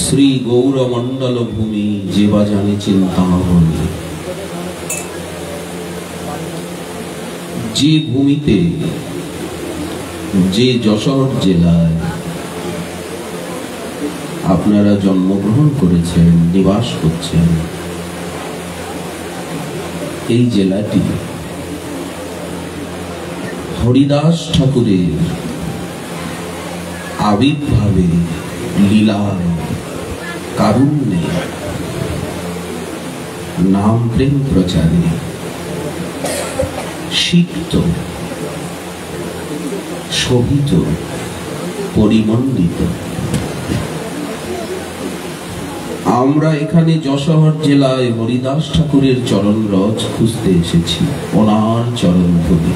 শ্রী গৌরমণ্ডল ভূমি যেবা জানে চিন্তামণি। যে ভূমিতে, যে যশোর জেলায় আপনারা জন্মগ্রহণ করেছেন, নিবাস করছেন, এই জেলাটি হরিদাস ঠাকুরের আবির্ভাবে, লীলায়, কারুণ্যে, নাম প্রেম প্রচারে সিক্ত, শোভিত, পরিমণ্ডিত। আমরা এখানে যশোর জেলায় হরিদাস ঠাকুরের চরণ রজ খুঁজতে এসেছি। ওনার চরণ ধুলি,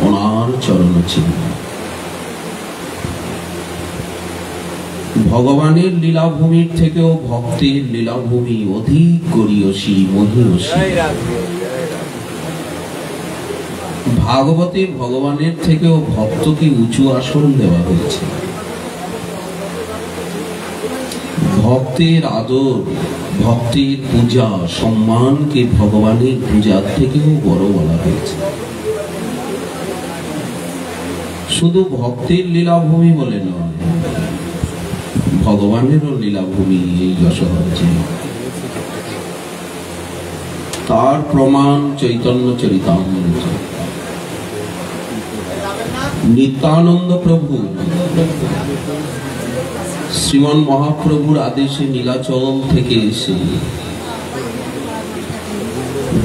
ওনার চরণ চিহ্ন। ভগবানের লীলাভূমির থেকেও ভক্তের লীলাভূমি অধিক গরীয়সী, মহীয়সী। ভাগবতে ভগবানের থেকেও ভক্তকে উঁচু আসন দেওয়া হয়েছে। ভক্তের আদর, ভক্তের পূজা, সম্মানকে ভগবানের পূজার থেকেও বড় বলা হয়েছে। শুধু ভক্তের লীলাভূমি বলে নয়, ভগবানেরও লীলাভূমি এই যশোর জেলা। তার প্রমাণ চৈতন্য চরিতামৃত। নিত্যানন্দ প্রভু শ্রীমন মহাপ্রভুর আদেশে নীলাচল থেকে এসে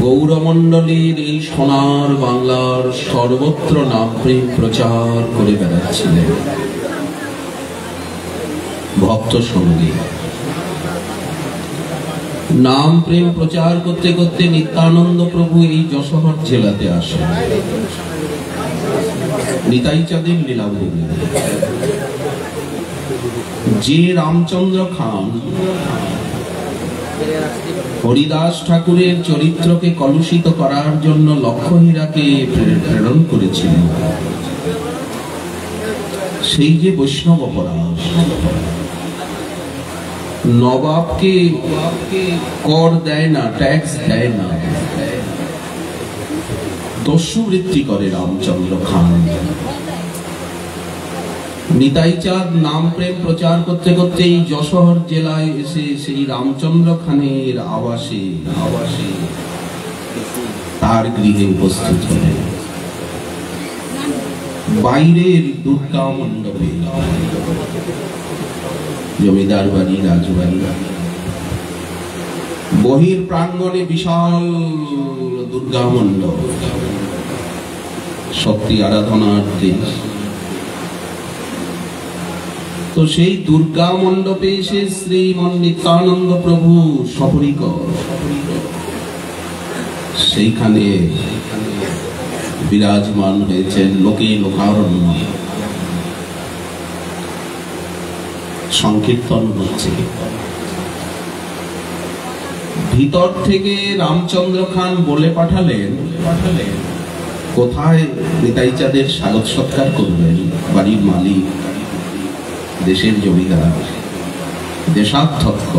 গৌরমণ্ডলের এই সোনার বাংলার সর্বত্র নাম প্রেম প্রচার করে বেড়াচ্ছিলেন ভক্ত সঙ্গে। নাম প্রেম প্রচার করতে করতে নিত্যানন্দ প্রভু এই যশোর জেলাতে আসেন। নিতাই চাঁদের লীলাভূমি। যে রামচন্দ্র খান হরিদাস ঠাকুরের চরিত্রকে কলুষিত করার জন্য লক্ষহীরাকে প্রেরণ করেছিলেন, সেই যে বৈষ্ণব অপরাধ, নবাবকে কর দেয় না, ট্যাক্স দেয় না, দস্যুবৃত্তি করে রামচন্দ্র খান। নিতাই চাঁদ নাম প্রেম প্রচার করতে করতে এই যশোর জেলায় এসে সেই রামচন্দ্র খানের আবাসে তার গৃহে উপস্থিত হলেন। বাইরের দুর্গা মণ্ডপে, জমিদার বাড়ি, রাজবাড়ি, বহির প্রাঙ্গণে বিশাল দুর্গা মণ্ডপ, শক্তি আরাধনার দেশ। তো সেই দুর্গা মণ্ডপে এসে শ্রীমন নিত্যানন্দ প্রভু সপরিকর সেইখানে বিরাজমান হয়েছেন। লোকে লোকারণ্য, সংকীর্তন হচ্ছে। ভিতর থেকে রামচন্দ্র খান বলে পাঠালেন কোথায় নিতাই চাঁদের স্বাগত সৎকার করবেন। বাড়ির মালিক, দেশের জমিদার, দেশাধ্যক্ষ,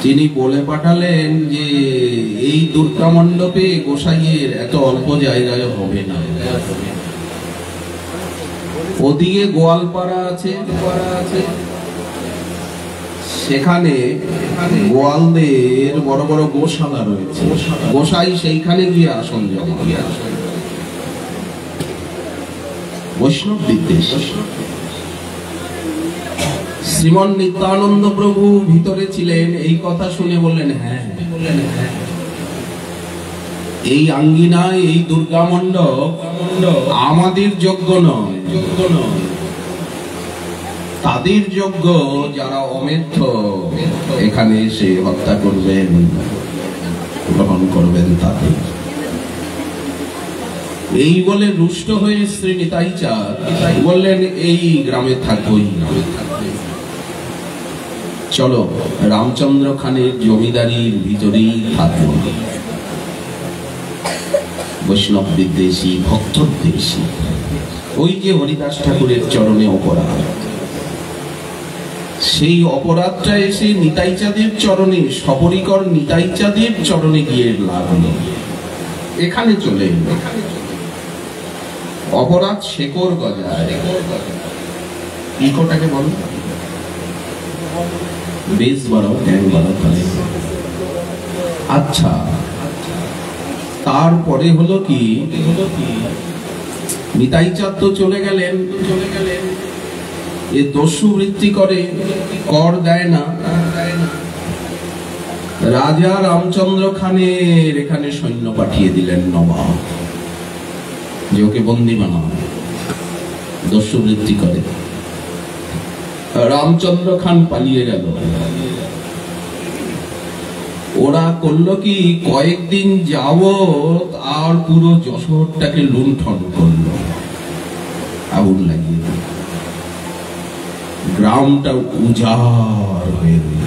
তিনি বলে পাঠালেন যে এই দুর্গা মণ্ডপে গোসাইয়ের এত অল্প জায়গায় হবে না। ওদিকে গোয়ালপাড়া আছে, সেখানে গোয়ালদের বড় বড় গোশালা রয়েছে। গোসাই সেইখানে গিয়ে আসন জমা। বৈষ্ণব বিদ্বেষ। শ্রীমন নিত্যানন্দ প্রভু ভিতরে ছিলেন, এই কথা শুনে বললেন হ্যাঁ, এই আঙ্গিনায় এই দুর্গা মণ্ডপ আমাদের যোগ্য নয়, তাদের যোগ্য যারা অমেধ্য এখানে এসে হত্যা করবেন, গ্রহণ করবেন তাদের। এই বলে রুষ্ট হয়ে শ্রী নিতাই চাঁদ বললেন এই গ্রামে থাকবই না, চলো রামচন্দ্র খানের জমিদারির ভিতরেই থাকবো। বৈষ্ণব বিদ্বেষী, ভক্তদ্বেষী, ওই যে হরিদাস ঠাকুরের চরণে অপরাধ। সেই অপরাধটা এসে নিতাই চাঁদের চরণে, সপরিকর নিতাই চাঁদের চরণে গিয়ে লাগলো, এখানে চলে এলো। অপরাধ শেকড় গজায়, ইকোটাকে বলো, বেশ বাড়াও, ট্যাং বাড়াও তাহলে। আচ্ছা, তারপরে হলো কি, নিতাই চাঁদ তো চলে গেলেন, এ দস্যু বৃত্তি করে, কর দেয় না। রাজা রামচন্দ্র খানের এখানে সৈন্য পাঠিয়ে দিলেন নবাব, যে ওকে বন্দি বানাও, দস্যু বৃত্তি করে। রামচন্দ্র খান পালিয়ে গেল। ওরা করলো কি, কয়েকদিন যাবত আর পুরো যশোরটাকে লুণ্ঠন করলো, আগুন লাগিয়ে দিল, গ্রামটা উজাড় হয়ে রইল।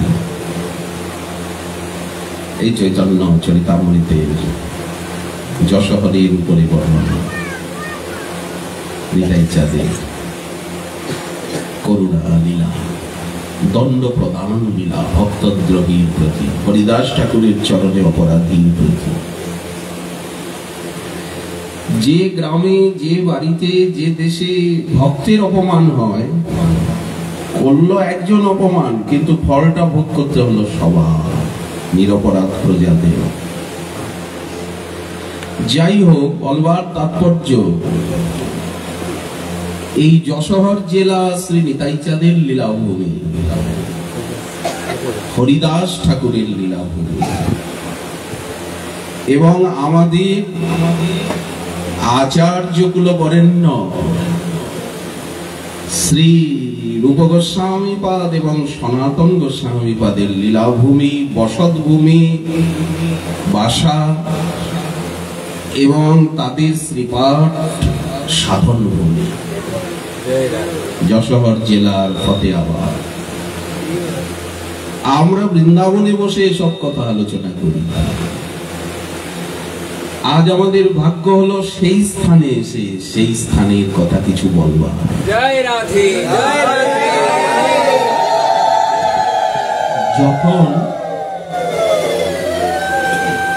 এই চৈতন্য চরিতামৃতে যশোহরের উপরে বর্ণনা, নিতাই চাঁদের করুণা লীলা, দণ্ড প্রদান লীলা ভক্তদ্রোহীর প্রতি, হরিদাস ঠাকুরের চরণে অপরাধীর প্রতি। যে গ্রামে, যে বাড়িতে, যে দেশে ভক্তের অপমান হয়, করলো একজন অপমান, কিন্তু ফলটা ভোগ করতে হলো সবার, নিরপরাধ প্রজাদের। যাই হোক, বলবার তাৎপর্য, এই যশোহর জেলা শ্রী নিতাই চাঁদের লীলাভূমি, হরিদাস ঠাকুরের লীলাভূমি, এবং আমাদের আচার্যকুল বরেণ্য শ্রী রূপ গোস্বামীপাদ এবং সনাতন গোস্বামীপাদের লীলাভূমি, বসতভূমি, বাসা এবং তাদের শ্রীপাঠ সাধন ভূমি, যশোহর জেলার ফতেয়াবাদ। আমরা বৃন্দাবনে বসে এসব কথা আলোচনা করি। আজ আমাদের ভাগ্য হলো সেই স্থানে এসে সেই স্থানের কথা কিছু বলবার। জয় রাধে, জয় রাধে। যখন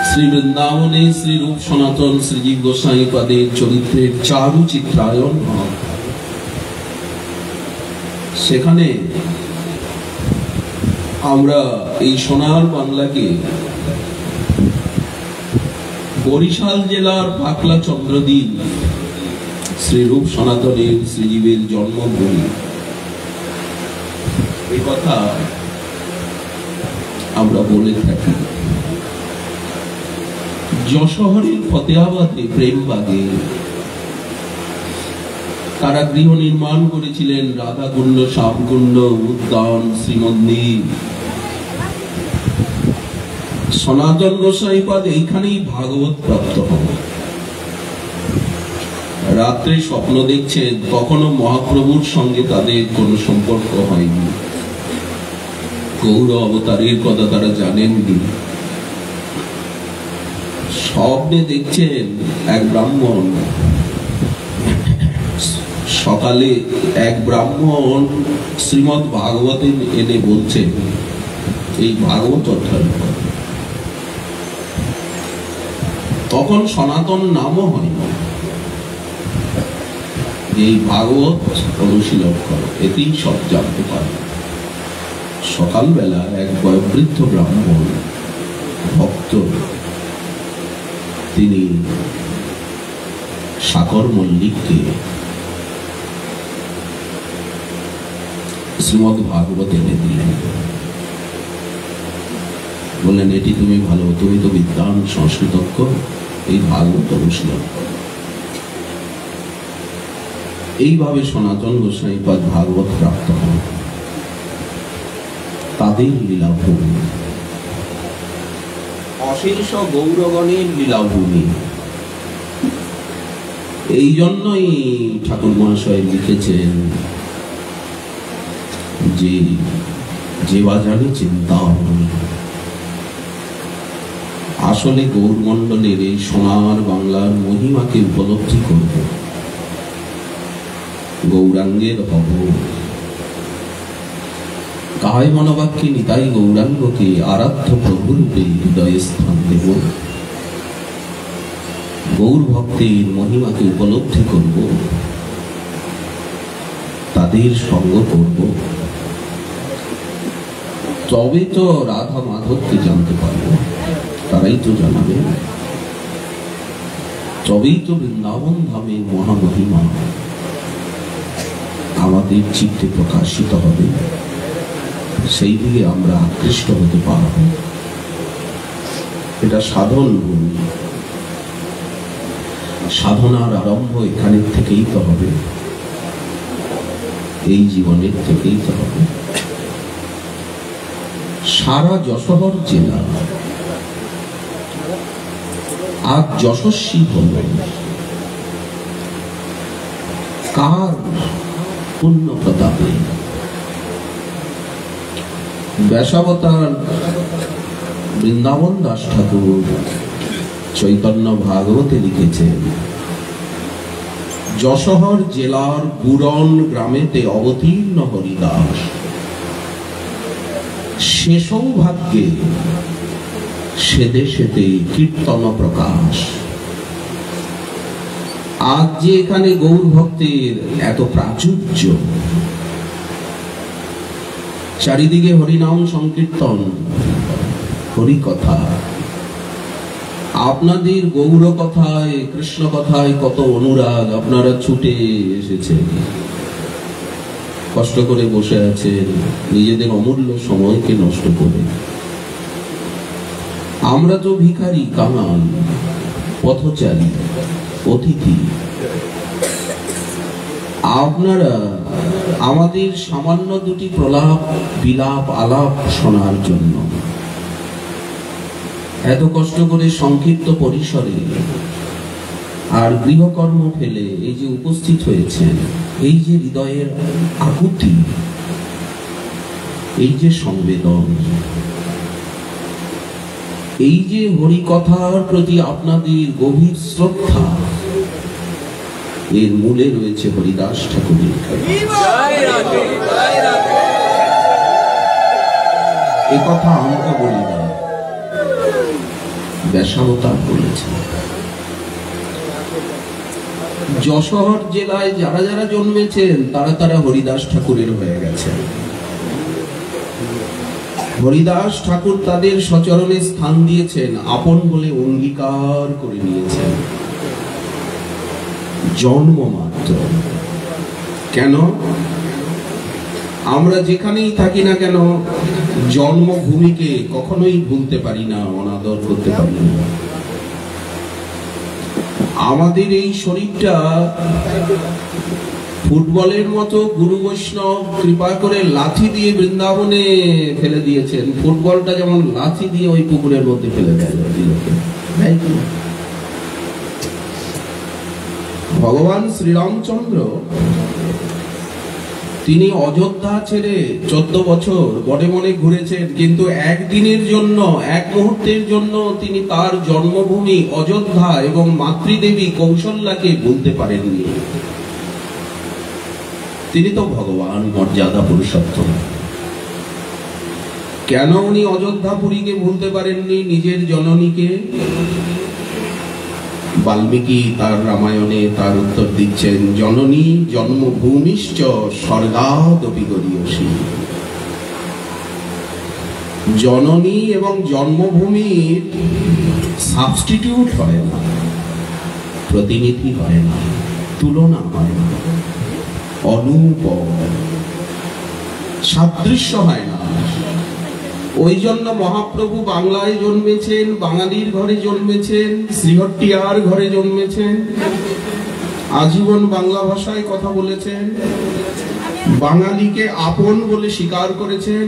শ্রী বৃন্দাবনে শ্রী রূপ সনাতন শ্রীজীব গোস্বামীপাদের চরিত্রের চারু চিত্রায়ন হয়, সেখানে আমরা এই সোনার বাংলাকে বরিশাল জেলার পাকলা চন্দ্রদ্বীপ শ্রী রূপ সনাতনের শ্রীজীবের জন্মভূমি, এই কথা আমরা বলে থাকি। যশোহরের ফতেয়াবাদে প্রেমবাগে তারা গৃহ নির্মাণ করেছিলেন, রাধাকুণ্ড, শ্যামকুণ্ড, উদ্যান, শ্রীমন্দির। সনাতন গোস্বামীপাদ এইখানেই ভাগবত প্রাপ্ত হন। রাত্রে স্বপ্ন দেখছেন, কখনো মহাপ্রভুর সঙ্গে তাদের কোনো সম্পর্ক হয়নি, গৌর অবতারের কথা তারা জানেননি। স্বপ্নে দেখছেন এক ব্রাহ্মণ, সকালে এক ব্রাহ্মণ শ্রীমদ ভাগবতে এনে বলছেন এই ভাগবত অধ্যয়ন কর। তখন সনাতন নামও হয় না, এই ভাগবত অনুশীলন করো, এতেই সব জানতে পারে। সকালবেলা এক বয়োবৃদ্ধ ব্রাহ্মণ ভক্ত, তিনি সাকর মল্লিককে শ্রীমদ ভাগবত এনে দিলেন, বললেন এটি তুমি ভালো, তুমি তো বিদ্বান সংস্কৃতজ্ঞ, এই ভাগবত অনুশীলন করো। এইভাবে সনাতন গোস্বামীপাদ ভাগবত প্রাপ্ত হন। তাদের লীলাভূমি, অশেষ গৌরগণের লীলাভূমি। এই জন্যই ঠাকুর মহাশয় লিখেছেন যে যে বাজারে চিন্তামণি। আসলে গৌরমণ্ডলের এই সোনার বাংলার মহিমাকে উপলব্ধি করব, গৌরাঙ্গের হব, তাই মনোবাক্যে নিতাই গৌরাঙ্গকে আরাধ্য প্রভুরূপে হৃদয়ে স্থান দেব। গৌর ভক্তের মহিমাকে উপলব্ধি করব, তাদের সঙ্গ করব, তবে তো রাধা মাধবকে জানতে পারব, তারাই তো জানাবে। তবেই তো বৃন্দাবন ধামের মহামহিমা আমাদের চিত্তে প্রকাশিত হবে, সেই দিকে আমরা আকৃষ্ট হতে পারব। এটা সাধন ভূমি, সাধনার আরম্ভ এখানের থেকেই তো হবে, এই জীবনের থেকেই তো হবে। সারা যশোহর জেলা আজ যশস্বী হল কার পুণ্য প্রতাপে? ব্যাসাবতার বৃন্দাবন দাস ঠাকুর চৈতন্য ভাগবতে লিখেছেন, যশোহর জেলার বুরন গ্রামেতে অবতীর্ণ হরিদাস, সে সৌভাগ্যে সে দেশেতে কীর্তন প্রকাশ। আজ যে এখানে গৌর ভক্তের এত প্রাচুর্য, চারিদিকে হরিনাম সংকীর্তন, হরিকথা, আপনাদের গৌর কথায় কৃষ্ণ কথায় কত অনুরাগ, আপনারা ছুটে এসেছেন, কষ্ট করে বসে আছেন নিজেদের অমূল্য সময়কে নষ্ট করে। আমরা তো ভিখারি, কাঙাল, পথচারী, অতিথি। আপনারা আমাদের সামান্য দুটি প্রলাপ বিলাপ আলাপ শোনার জন্য এত কষ্ট করে সংক্ষিপ্ত পরিসরে আর গৃহকর্ম ফেলে এই যে উপস্থিত হয়েছেন, এই যে হৃদয়ের আকুতি, এই যে সংবেদন, এই যে হরিকথার প্রতি আপনাদের গভীর শ্রদ্ধা, এর মূলে রয়েছে হরিদাস ঠাকুরের। এ কথা আমরা বলি না, ব্যাসাবতার বলেছে। যশোহর জেলায় যারা যারা জন্মেছেন তারা তারা হরিদাস ঠাকুরের হয়ে গেছে। হরিদাস ঠাকুর তাদের সচরণে স্থান দিয়েছেন, আপন বলে অঙ্গীকার করে নিয়েছেন। জন্ম মাত্র কেন? আমরা যেখানেই থাকি না কেন জন্মভূমিকে কখনোই ভুলতে পারি না, অনাদর করতে পারি না। আমাদের এই শরীরটা ফুটবলের মতো গুরু বৈষ্ণব কৃপা করে লাথি দিয়ে বৃন্দাবনে ফেলে দিয়েছেন। ফুটবলটা যেমন লাথি দিয়ে ওই পুকুরের মধ্যে ফেলে দেয়। ভগবান শ্রীরামচন্দ্র তিনি অযোধ্যা ছেড়ে 14 বছর বনে বনে ঘুরেছেন, কিন্তু একদিনের জন্য, এক মুহূর্তের জন্য তিনি তার জন্মভূমি অযোধ্যা এবং মাতৃদেবী কৌশল্যাকে ভুলতে পারেননি। তিনি তো ভগবান, মর্যাদা পুরুষোত্তম। কেন উনি অযোধ্যাপুরীকে ভুলতে পারেননি, নিজের জননীকে? বাল্মীকি তার রামায়ণে তার উত্তর দিচ্ছেন, জননী জন্মভূমিশ্চ স্বর্গাদপি গরীয়সী। জননী এবং জন্মভূমির সাবস্টিটিউট হয় না, প্রতিনিধি হয় না, তুলনা হয় না, অনুপ সাদৃশ্য হয় না। ওই জন্য মহাপ্রভু বাংলায় জন্মেছেন, বাঙালির ঘরে জন্মেছেন, শ্রীহট্টিয়ার ঘরে জন্মেছেন, আজীবন বাংলা ভাষায় কথা বলেছেন, বাঙালিকে আপন বলে স্বীকার করেছেন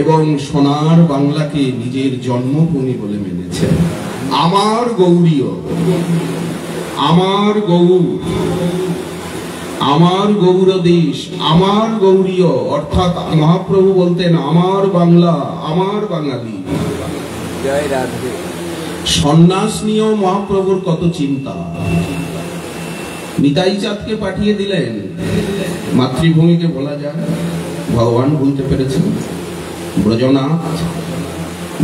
এবং সোনার বাংলাকে নিজের জন্মভূমি বলে মেনেছেন। আমার গৌরীয়, আমার গৌর, আমার গৌর দেশ, আমার গৌরীয়, অর্থাৎ মহাপ্রভু বলতেন আমার বাংলা, আমার বাঙালি। সন্ন্যাস নিয়েও মহাপ্রভুর কত চিন্তা। নিতাই চাঁদকে পাঠিয়ে দিলেন, মাতৃভূমিকে বলা যায়। ভগবান ভুলতে পেরেছেন? ব্রজনাথ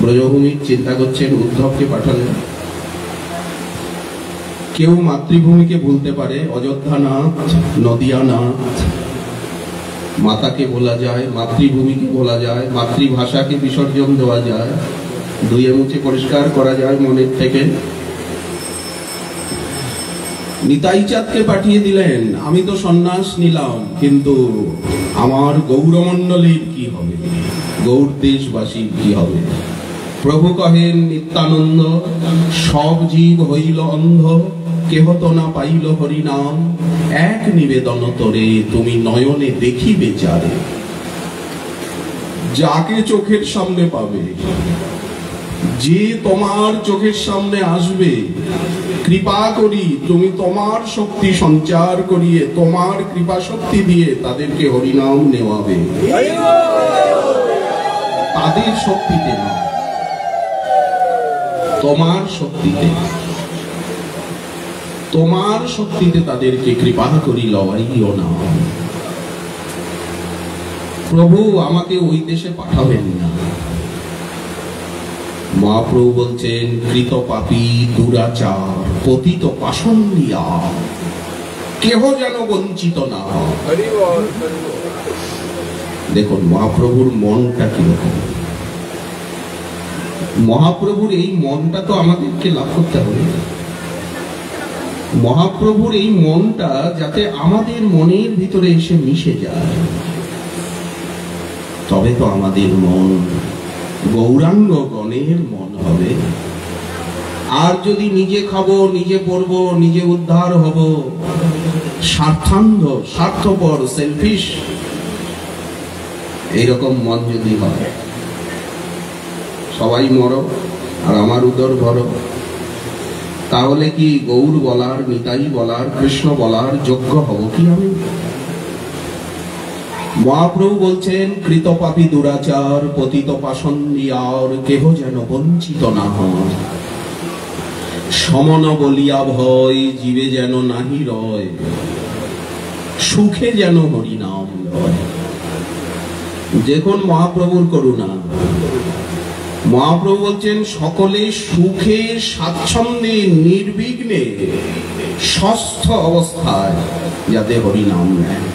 ব্রজভূমির চিন্তা করছেন, উদ্ধবকে পাঠালেন। কেউ মাতৃভূমিকে ভুলতে পারে, অযোধ্যানাথ, নদিয়ানাথ। মাতাকে বলা যায়, মাতৃভূমিকে বলা যায়, মাতৃভাষাকে বিসর্জন দেওয়া যায়, ধুয়ে মুছে পরিষ্কার করা যায় মনের থেকে। নিতাই চাঁদকে পাঠিয়ে দিলেন, আমি তো সন্ন্যাস নিলাম, কিন্তু আমার গৌরমণ্ডলীর কি হবে, গৌর দেশবাসীর কি হবে? প্রভু কহেন নিত্যানন্দ, সব জীব হইল অন্ধ, কেহ তো না পাইল হরিনাম, এক নিবেদন তোরে তুমি নয়নে দেখিবে চারে। যাকে চোখের সামনে পাবে, যে তোমার চোখের সামনে আসবে, কৃপা করি তুমি তোমার শক্তি সঞ্চার করিয়ে, তোমার কৃপা শক্তি দিয়ে তাদেরকে হরিনাম নেওয়াবে। তাদের শক্তিতে না, তোমার শক্তিতে, তোমার শক্তিতে তাদেরকে কৃপা করি লওয়াইও না। প্রভু আমাকে ওই দেশে পাঠাবেন না। মহাপ্রভু বলছেন, কৃত পাপী দুরাচার পতিত পাষণ্ডিয়া, কেহ যেন বঞ্চিত না। দেখুন মহাপ্রভুর মনটা কিরকম। মহাপ্রভুর এই মনটা তো আমাদেরকে লাভ করতে হবে। মহাপ্রভুর এই মনটা যাতে আমাদের মনের ভিতরে এসে মিশে যায়, তবে তো আমাদের মন গৌরাঙ্গ গণের মন হবে। আর যদি নিজে খাবো, নিজে পড়বো, নিজে উদ্ধার হব, স্বার্থান্ধ, স্বার্থপর, সেলফিশ, এইরকম মন যদি হয়, সবাই মরো আর আমার উদর ভরো, তাহলে কি গৌর বলার, নিতাই বলার, কৃষ্ণ বলার যোগ্য হব কি আমি? মহাপ্রভু বলছেন, কৃত পাপী দুরাচার পতিত পাষণ্ডিয়ার, কেহ যেন বঞ্চিত না হয়। সমন বলিয়া ভয়, জীবে যেন নাহি রয়, সুখে যেন হরিনাম লয়। দেখুন মহাপ্রভুর করুণা। মহাপ্রভু বলছেন, সকলে সুখে স্বাচ্ছন্দ্যে নির্বিঘ্নে সুস্থ অবস্থায় যাতে হরিনাম নেয়।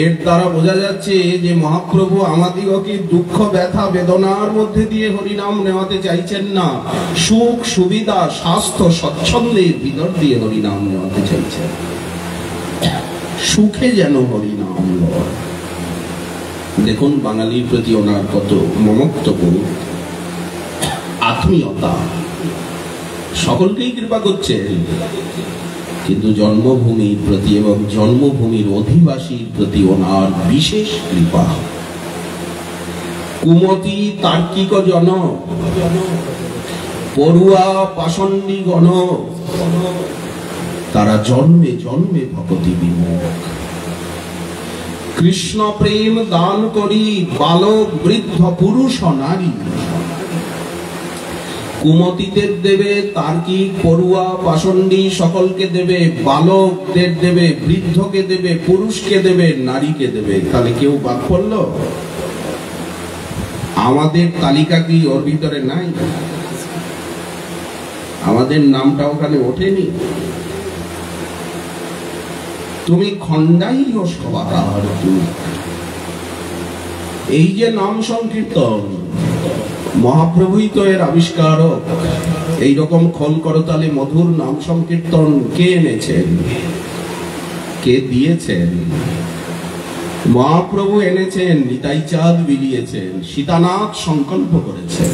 এর দ্বারা বোঝা যাচ্ছে যে মহাপ্রভু আমাদিগকে দুঃখ ব্যথা বেদনার মধ্যে দিয়ে হরিনাম নেওয়াতে চাইছেন না, সুখ সুবিধা স্বাস্থ্য স্বচ্ছন্দের ভিতর দিয়ে হরিনাম নেওয়াতে চাইছেন। সুখে যেন হরিনাম লয়। দেখুন বাঙালির প্রতি ওনার কত মমত্ববোধ, আত্মীয়তা, সকলকেই কৃপা করছেন, কিন্তু জন্মভূমির প্রতি এবং জন্মভূমির অধিবাসীর প্রতি ওনার বিশেষ কৃপা। কুমতি তার্কিক জন, পড়ুয়া পাষণ্ডী গণ, তারা জন্মে জন্মে ভক্তি বিমুখ। কৃষ্ণ প্রেম দান করি বালক বৃদ্ধ পুরুষ নারী। কুমতিদের দেবে, তার্কিক, পড়ুয়া, পাষণ্ডী সকলকে দেবে, বালকদের দেবে, বৃদ্ধকে দেবে, পুরুষকে দেবে, নারীকে দেবে। তাহলে কেউ বাদ পড়ল? আমাদের তালিকা কি ওর ভিতরে নাই? আমাদের নামটা ওখানে ওঠেনি? তুমি খণ্ডাই ও সবার, এই যে নাম সংকীর্তন, মহাপ্রভুই তো এর আবিষ্কারক। এইরকম খোল করতালে মধুর নাম সংকীর্তন কে এনেছেন, কে দিয়েছেন? মহাপ্রভু এনেছেন, নিতাই চাঁদ বিলিয়েছেন, সীতানাথ সংকল্প করেছেন।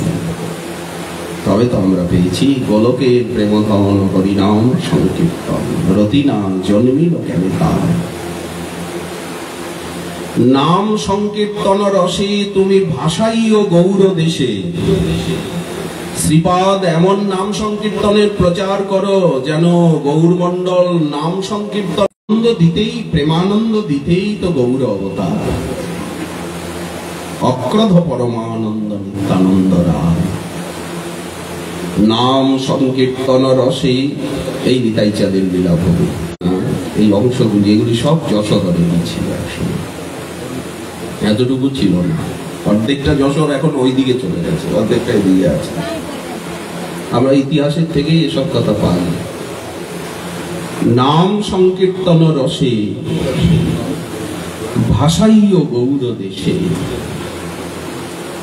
তবে তো আমরা পেয়েছি গোলকে প্রেমধন হরিনাম সংকীর্তন, রতিনা জন্মিল কেন তার। নাম সংকীর্তন রসে তুমি ভাষাইও গৌর দেশে। শ্রীপাদ এমন নাম সংকীর্তনের প্রচার করো যেন গৌরমণ্ডল নাম সংকীর্তন দিতেই, প্রেমানন্দ দিতেই তো গৌর অবতার। অক্রধ পরমানন্দ নিত্যানন্দ রায়। নাম সংকীর্তন রসে, এই নিতাই চাঁদের লীলা ভবি, এই অংশগুলি, এগুলি সব যশোদরে ছিল একসময়। এতটুকু ছিল না। অর্ধেকটা যশোর এখন ওই দিকে চলে গেছে, অর্ধেকটা এদিকে আছে। আমরা ইতিহাসের থেকেই এসব কথা পাই। নাম সংকীর্তন রসে ভাষাইও গৌর দেশে,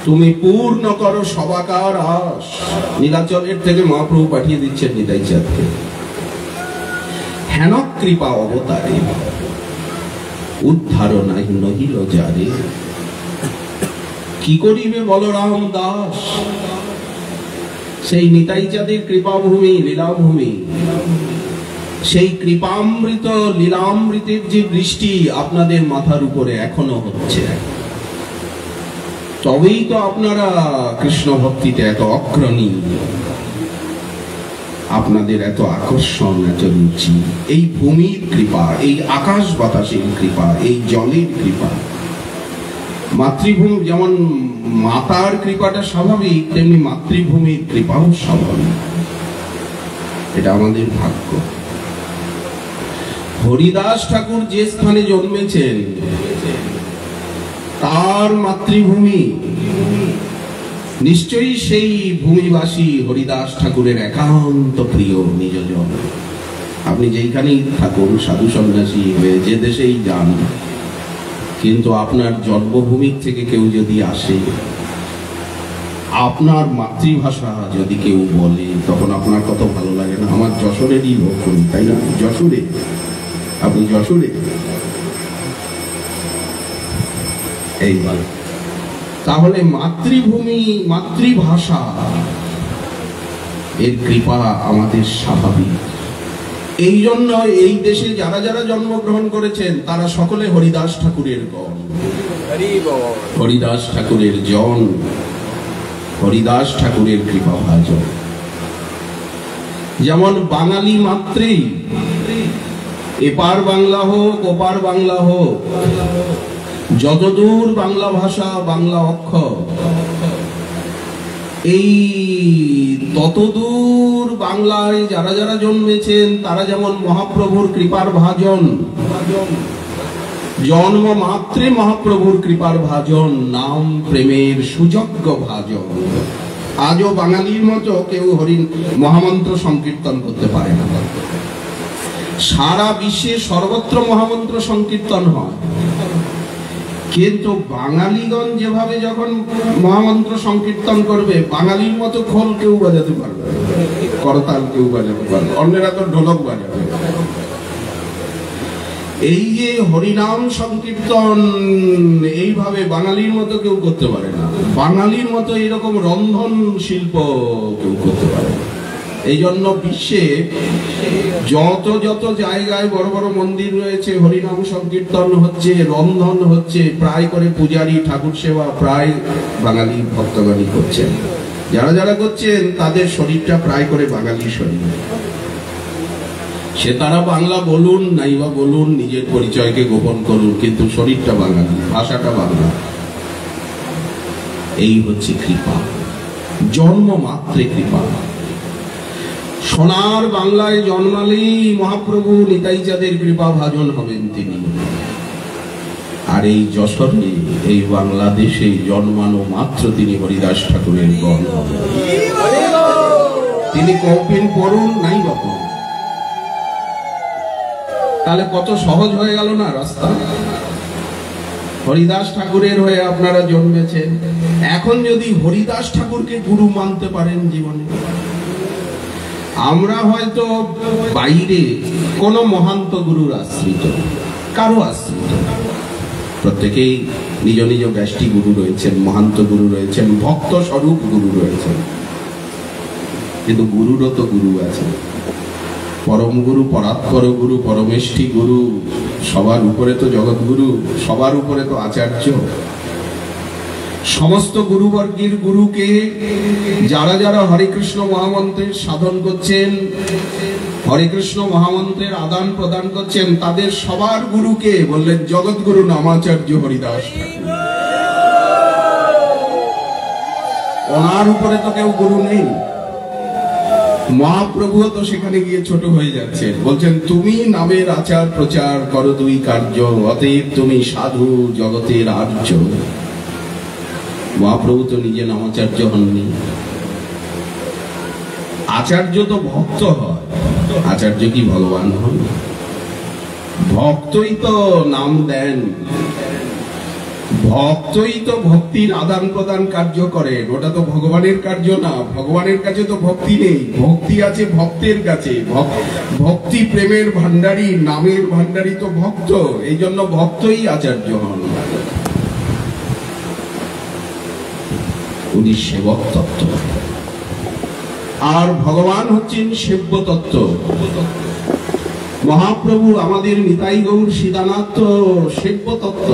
তুমি পূর্ণ করো সবাকার আস। নীলাচলের থেকে মহাপ্রভু পাঠিয়ে দিচ্ছেন নিতাই চাঁদকে। হেন কৃপা অবতারে উদ্ধার নাই নহিল যারে, কি করিবে বলরাম দাস। সেই নিতাই চাঁদের কৃপাভূমি, লীলাভূমি, সেই কৃপামৃত লীলামৃতের যে বৃষ্টি আপনাদের মাথার উপরে এখনো হচ্ছে, তবেই তো আপনারা কৃষ্ণ ভক্তিতে এত অগ্রণী, আপনাদের এত আকর্ষণ, এত রুচি। এই ভূমির কৃপা, এই আকাশ বাতাসের কৃপা, এই জলের কৃপা। মাতৃভূমি যেমন মাতার কৃপাটা স্বাভাবিক, তেমনি মাতৃভূমির কৃপাও স্বাভাবিক। এটা আমাদের ভাগ্য। হরিদাস ঠাকুর যে স্থানে জন্মেছেন তার মাতৃভূমি, নিশ্চয়ই সেই ভূমিবাসী হরিদাস ঠাকুরের একান্ত প্রিয় নিজজন। আপনি যেইখানেই থাকুন, সাধু সন্ন্যাসী হয়ে যে দেশেই যান, কিন্তু আপনার জন্মভূমির থেকে কেউ যদি আসে, আপনার মাতৃভাষা যদি কেউ বলে, তখন আপনার কত ভালো লাগে না? আমার যশোরেরই লোক, তাই না? যশোরে, আপনি যশোরে। এইবার তাহলে মাতৃভূমি, মাতৃভাষা এর কৃপা আমাদের স্বাভাবিক। এই জন্য এই দেশে যারা যারা জন্মগ্রহণ করেছেন তারা সকলে হরিদাস ঠাকুরের গণ, হরিদাস ঠাকুরের জন, হরিদাস ঠাকুরের কৃপা ভাজন। যেমন বাঙালি মাত্রেই, এপার বাংলা হোক ওপার বাংলা হোক, যতদূর বাংলা ভাষা, বাংলা অক্ষর, এই ততদূর বাংলায় যারা যারা জন্মেছেন তারা যেমন মহাপ্রভুর কৃপার ভাজন, জন্ম মাত্রে মহাপ্রভুর কৃপার ভাজন, নাম প্রেমের সুযোগ্য ভাজন। আজও বাঙালির মতো কেউ হরি মহামন্ত্র সংকীর্তন করতে পারে না। সারা বিশ্বে সর্বত্র মহামন্ত্র সংকীর্তন হয়, কিন্তু বাঙালিগণ যেভাবে যখন মহামন্ত্র সংকীর্তন করবে, বাঙালির মতো খোল কেউ বাজাতে পারবে, করতাল কেউ বাজাতে পারবে, অন্যেরা তো ঢোলক বাজাবে। এই যে হরিনাম সংকীর্তন এইভাবে বাঙালির মতো কেউ করতে পারে না, বাঙালির মতো এরকম রন্ধন শিল্প কেউ করতে পারে না। এই জন্য বিশ্বে যত যত জায়গায় বড় বড় মন্দির রয়েছে, হরিনাম সংকীর্তন হচ্ছে, রন্ধন হচ্ছে, প্রায় করে পূজারী, ঠাকুর সেবা প্রায় বাঙালি ভক্তগণই করছেন। যারা যারা করছেন তাদের শরীরটা প্রায় করে বাঙালি শরীর। সে তারা বাংলা বলুন নাই বা বলুন, নিজের পরিচয়কে গোপন করুন, কিন্তু শরীরটা বাঙালি, ভাষাটা বাংলা। এই হচ্ছে কৃপা, জন্ম মাত্রে কৃপা। সোনার বাংলায় জন্মালেই মহাপ্রভু নিতাই চাঁদের কৃপা ভাজন হবেন তিনি। আর এই যশোরে, এই বাংলাদেশে জন্মানো মাত্র তিনি হরিদাস ঠাকুরের গণ হবেন। তিনি কৌপিন পড়ুন নাই বাপু, তাহলে কত সহজ হয়ে গেল না রাস্তা। হরিদাস ঠাকুরের হয়ে আপনারা জন্মেছেন, এখন যদি হরিদাস ঠাকুরকে গুরু মানতে পারেন জীবনে, আমরা হয়তো বাইরে কোন মহান্ত গুরুর আশ্রিত, কারো আশ্রিত, প্রত্যেকেই নিজ নিজ ব্যষ্টি গুরু রয়েছেন, মহান্ত গুরু রয়েছেন, ভক্ত স্বরূপ গুরু রয়েছেন, কিন্তু গুরুরও তো গুরু আছে। পরম গুরু, পরাৎপর গুরু, পরমেষ্ঠী গুরু, সবার উপরে তো জগৎগুরু, সবার উপরে তো আচার্য। সমস্ত গুরুবর্গের গুরুকে যারা যারা হরে কৃষ্ণ মহামন্ত্রের সাধন করছেন, হরে কৃষ্ণ মহামন্ত্রের আদান প্রদান করছেন, তাদের সবার গুরুকে বললেন জগৎগুরু নামাচার্য হরিদাস ঠাকুর। ওনার উপরে তো কেউ গুরু নেই, মহাপ্রভুও তো সেখানে গিয়ে ছোট হয়ে যাচ্ছে, বলছেন তুমি নামের আচার প্রচার করো দুই কার্য, অতএব তুমি সাধু জগতের আর্য। মহাপ্রভু তো নিজে নামাচার্য হননি। আচার্য তো ভক্ত হয়, আচার্য কি ভগবান হন? ভক্তই তো নাম দেন, ভক্তই তো ভক্তির আদান প্রদান কার্য করেন। ওটা তো ভগবানের কার্য না। ভগবানের কাছে তো ভক্তি নেই, ভক্তি আছে ভক্তের কাছে। ভক্তি প্রেমের ভান্ডারী, নামের ভান্ডারী তো ভক্ত। এই জন্য ভক্তই আচার্য হন। উনি সেবক তত্ত্ব, আর ভগবান হচ্ছেন সেব্য তত্ত্ব। মহাপ্রভু আমাদের নিতাই গৌর সীতানাথ সেব্য তত্ত্ব।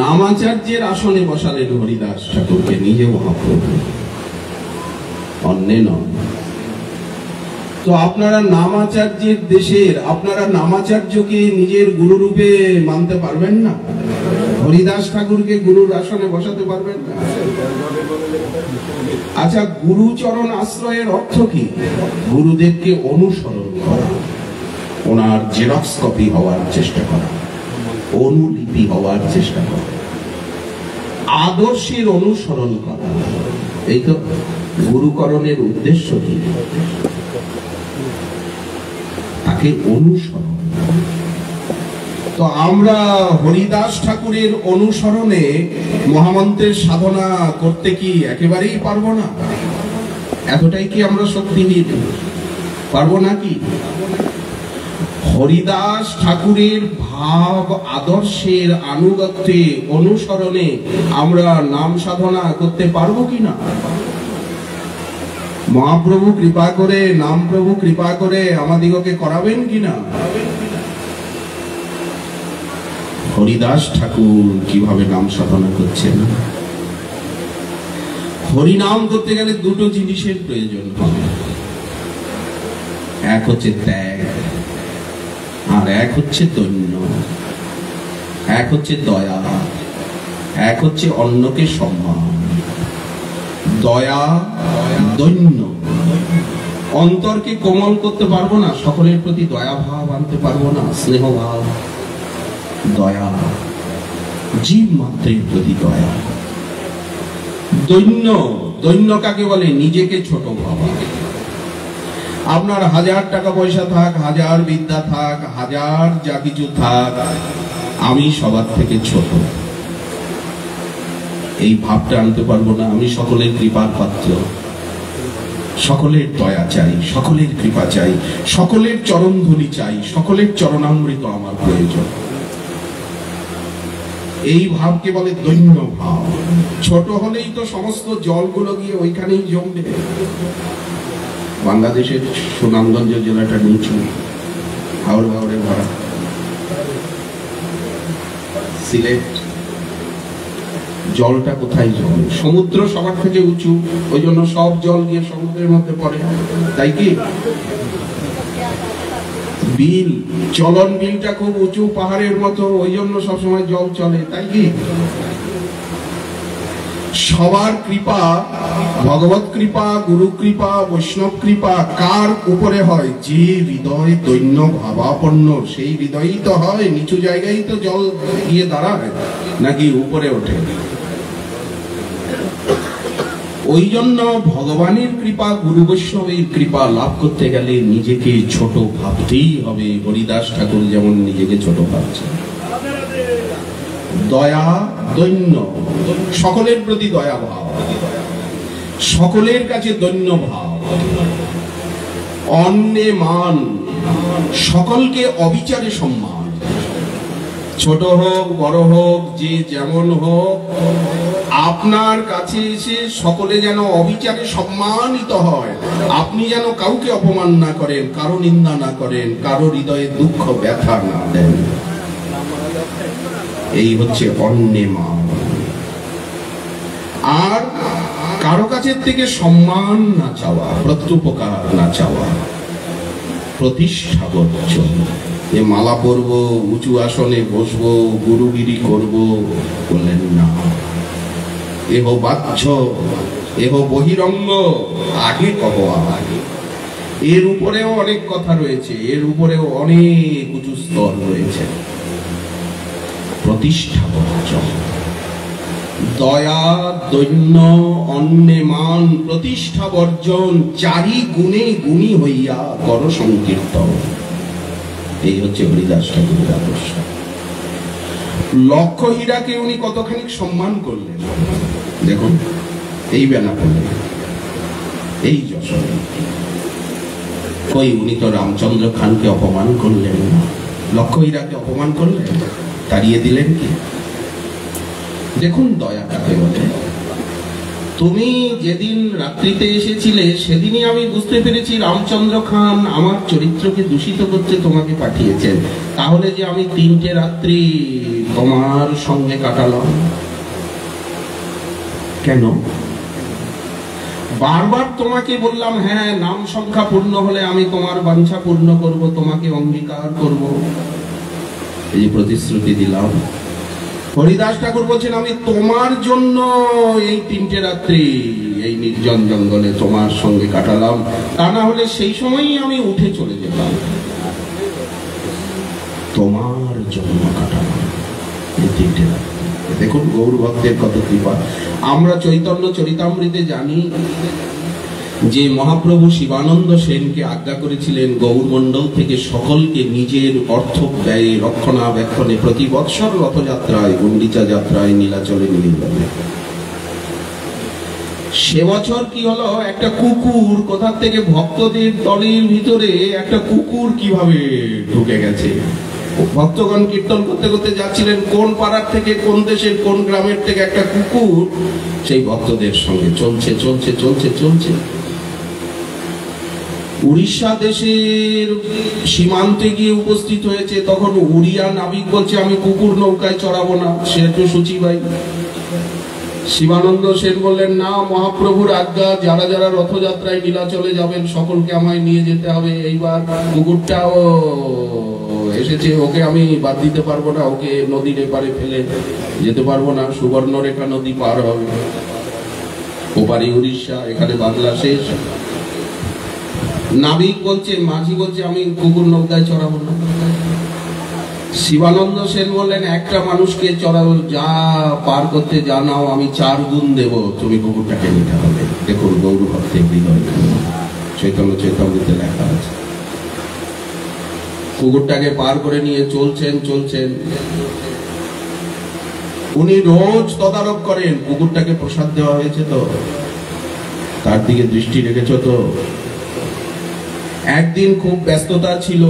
নামাচার্যের আসনে বসালেন হরিদাস ঠাকুরকে, নিজে মহাপ্রভু, অন্যে নয়। তো আপনারা নামাচার্যের দেশের, আপনারা নামাচার্যকে নিজের গুরু রূপে মানতে পারবেন না? হরিদাস ঠাকুরকে গুরুর আসনে বসাতে পারবেন না? আচ্ছা, গুরুচরণ আশ্রয়ের অর্থ কি? গুরুদেবকে অনুসরণ করা, ওনার জেরক্স কপি হওয়ার চেষ্টা করা, অনুলিপি হওয়ার চেষ্টা করা, আদর্শের অনুসরণ করা। এই তো গুরুকরণের উদ্দেশ্য কি? তাকে অনুসরণ। তো আমরা হরিদাস ঠাকুরের অনুসরণে মহামন্ত্রের সাধনা করতে কি একেবারেই পারবো না? এতটাই কি আমরা শক্তিহীন? পারবো নাকি? হরিদাস ঠাকুরের ভাব আদর্শের আনুগত্যে অনুসরণে আমরা নাম সাধনা করতে পারবো কিনা? মহাপ্রভু কৃপা করে, নাম প্রভু কৃপা করে আমাদিগকে করাবেন কিনা? হরিদাস ঠাকুর কিভাবে নাম সাধনা করছেন? হরিনাম করতে গেলে দুটো জিনিসের প্রয়োজন হবে। এক হচ্ছে ত্যাগ, আর এক হচ্ছে দৈন্য। এক হচ্ছে দয়া, এক হচ্ছে অন্যকে সম্মান। দয়া, দৈন্য। অন্তরকে কোমল করতে পারবো না, সকলের প্রতি দয়া ভাব আনতে পারবো না, স্নেহ ভাব, দয়া, জীব মাত্রের প্রতি দয়া। দৈন্য, দৈন্য কাকে বলে? নিজেকে ছোট ভাবা। আপনার 1000 টাকা পয়সা থাক, 1000 বিদ্যা থাক, 1000 যা কিছু থাক, আমি সবার থেকে ছোট, এই ভাবটা আনতে পারবো না। আমি সকলের কৃপার পাত্র, সকলের দয়া চাই, সকলের কৃপা চাই, সকলের চরণধুলি চাই, সকলের চরণামৃত আমার প্রয়োজন। এই ভাবকে বলে দৈন্য ভাব। ছোট হলেই তো সমস্ত জলগুলো গিয়ে ওইখানেই জমবে। বাংলাদেশের সুনামগঞ্জ জেলাটা নিচু, হাওড় হাওড়ে ভরা। সিলেট জলটা কোথায় জমে? সমুদ্র সবার থেকে উঁচু, ওই জন্য সব জল গিয়ে সমুদ্রের মধ্যে পড়ে, তাই কি? বিল, চলন বিলটা খুব উঁচু পাহাড়ের মতো, ওই জন্য সবসময় জল চলে, তাই কি? সবার কৃপা, ভগবত কৃপা, গুরু কৃপা, বৈষ্ণব কৃপা কার উপরে হয়? যে হৃদয় দৈন্য ভাবাপন্ন, সেই হৃদয়ই তো হয়। নিচু জায়গায় তো জল গিয়ে দাঁড়ায়, নাকি উপরে ওঠে? ওই জন্য ভগবানের কৃপা, গুরু বৈষ্ণবের কৃপা লাভ করতে গেলে নিজেকে ছোট ভাবতেই হবে। হরিদাস ঠাকুর যেমন নিজেকে ছোট ভাবছেন। দয়া, দৈন্য, সকলের প্রতি দয়া ভাব, সকলের কাছে দৈন্য ভাব, অন্যে মান, সকলকে অবিচারে সম্মান। ছোট হোক বড় হোক, যে যেমন হোক, আপনার কাছে এসে সকলে যেন অবিচারে সম্মানিত হয়। আপনি যেন কাউকে অপমান না করেন, কারো নিন্দা না করেন, কারো হৃদয়ে দুঃখ ব্যথা না দেন। এই হচ্ছে অন্যে মান। আর কারো কাছের থেকে সম্মান না চাওয়া, প্রত্যুপকার না চাওয়া, প্রতিষ্ঠা বর্জন। এ মালা পরবো, উঁচু আসনে বসবো, গুরুগিরি করবো, বললেন না। এহ বাহ্য এহ বহিরঙ্গ, আগে কহ আগে। এর উপরেও অনেক কথা রয়েছে, এর উপরেও অনেক উঁচু স্তর রয়েছে। প্রতিষ্ঠা বর্জন, দয়া দৈন্য অন্যে মান প্রতিষ্ঠা বর্জন, চারি গুণে গুণী হইয়া কর সংকীর্তন। এই হচ্ছে হরিদাস ঠাকুরের আদর্শ। লক্ষ্য হীরাকে উনি কতখানি সম্মান করলেন দেখুন, এই বেলা করলেন, এই যশোরে। কই উনি তো রামচন্দ্র খানকে অপমান করলেন না, লক্ষ্য হীরাকে অপমান করলেন, তাড়িয়ে দিলেন কি? দেখুন দয়া কাকে বলে। তুমি যেদিন রাত্রিতে এসেছিলে সেদিনই আমি বুঝতে পেরেছি রামচন্দ্র খান আমার চরিত্রকে দূষিত করতে তোমাকে পাঠিয়েছেন। তাহলে যে আমি 3টে রাত্রি তোমার সঙ্গে কাটালাম কেন? বারবার তোমাকে বললাম, হ্যাঁ নাম সংখ্যা পূর্ণ হলে আমি তোমার বাঞ্ছা পূর্ণ করব, তোমাকে অঙ্গীকার করব, এই যে প্রতিশ্রুতি দিলাম। হরিদাস ঠাকুর বলছেন, আমি তোমার জন্য এই 3টে রাত্রি এই নির্জন জঙ্গলে তোমার সঙ্গে কাটালাম, তা না হলে সেই সময়ই আমি উঠে চলে যেতাম। তোমার জন্য কাটালাম এই 3টে রাত্রি। দেখুন গৌর ভক্তের কত কৃপা। আমরা চৈতন্য চরিতামৃতে জানি যে মহাপ্রভু শিবানন্দ সেনকে আজ্ঞা করেছিলেন গৌরমণ্ডল থেকে সকলকে নিজের অর্থ ব্যয়ে রক্ষণাবেক্ষণে প্রতি বৎসর রথযাত্রায়, গুন্ডিচা যাত্রায় নীলাচলে নিয়ে যাবে। সে বছর কি হলো, একটা কুকুর কোথা থেকে ভক্তদের দলের ভিতরে একটা কুকুর কিভাবে ঢুকে গেছে। ভক্তগণ কীর্তন করতে করতে যাচ্ছিলেন, কোন পাড়ার থেকে, কোন দেশের, কোন গ্রামের থেকে একটা কুকুর সেই ভক্তদের সঙ্গে চলছে চলছে চলছে চলছে। উড়িষ্যা দেশের সীমান্তে গিয়ে উপস্থিত হয়েছে। তখন উড়িয়া নাবিক বলছে, আমি কুকুর নৌকায় চড়াবো না, সে একটু সূচিবাই। শিবানন্দ সেন বললেন, না, মহাপ্রভুর আজ্ঞা, যারা যারা রথযাত্রায় নীলাচলে যাবেন সকলকে আমায় নিয়ে যেতে হবে। এইবার কুকুরটাও এসেছে, ওকে আমি বাদ দিতে পারবো না, ওকে নদীর এপারে ফেলে যেতে পারবো না। সুবর্ণরেখা নদী পার হবে, ওপারে উড়িষ্যা, এখানে বাংলা শেষ। নাবিক বলছে, মাঝি বলছে, আমি কুকুর নৌকায় চড়াবো না। শিবানন্দ সেন বললেন, একটা মানুষকে চড়াবো, যা পার করতে জানাও আমি 4 গুণ দেব, তুমি কুকুরটাকে নিতে হবে। দেখুন গৌর ভক্তের হৃদয়, চৈতন্য চৈতামৃতে লেখা আছে। কুকুরটাকে পার করে নিয়ে চলছেন চলছেন। উনি রোজ তদারক করেন, কুকুরটাকে প্রসাদ দেওয়া হয়েছে তো, তার দিকে দৃষ্টি রেখেছ তো। একদিন খুব ব্যস্ততা ছিল,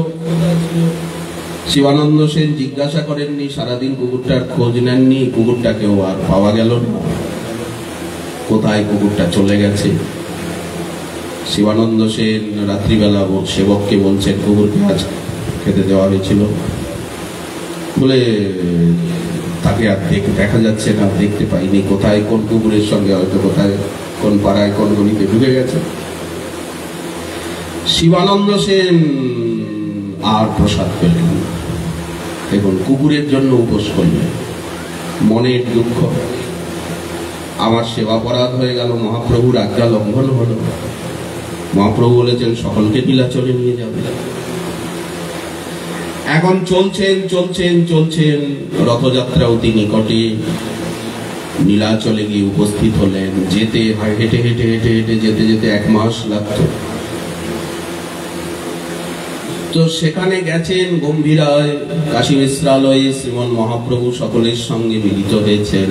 শিবানন্দ সেন জিজ্ঞাসা করেননি, সারাদিন কুকুরটার খোঁজ নেননি, কুকুরটাকেও আর পাওয়া গেল না। কোথায় কুকুরটা চলে গেছে? শিবানন্দ সেন রাত্রিবেলা সেবককে বলছেন, কুকুরকে আজ খেতে দেওয়া হয়েছিল বলে তাকে আর দেখা যাচ্ছে না, দেখতে পাইনি, কোথায় কোন কুকুরের সঙ্গে, হয়তো কোথায় কোন পাড়ায় কোন গলিতে ঢুকে গেছে। শিবানন্দ সেন আর প্রসাদ পেলেন। দেখুন কুকুরের জন্য উপোস করলেন, মনের দুঃখ, আমার সেবাপরাধ হয়ে গেল, মহাপ্রভুর আজ্ঞা লঙ্ঘন হলো। মহাপ্রভু বলেছেন সকলকে নীলাচলে নিয়ে যাবে। এখন চলছেন চলছেন চলছেন, রথযাত্রা অতি নিকটে, নীলাচলে গিয়ে উপস্থিত হলেন। যেতে হেঁটে হেঁটে হেঁটে হেঁটে যেতে যেতে 1 মাস লাগতো। তো সেখানে গেছেন গম্ভীরায়, কাশী মিশ্রালয়ে শ্রীমন মহাপ্রভু সকলের সঙ্গে মিলিত হয়েছেন।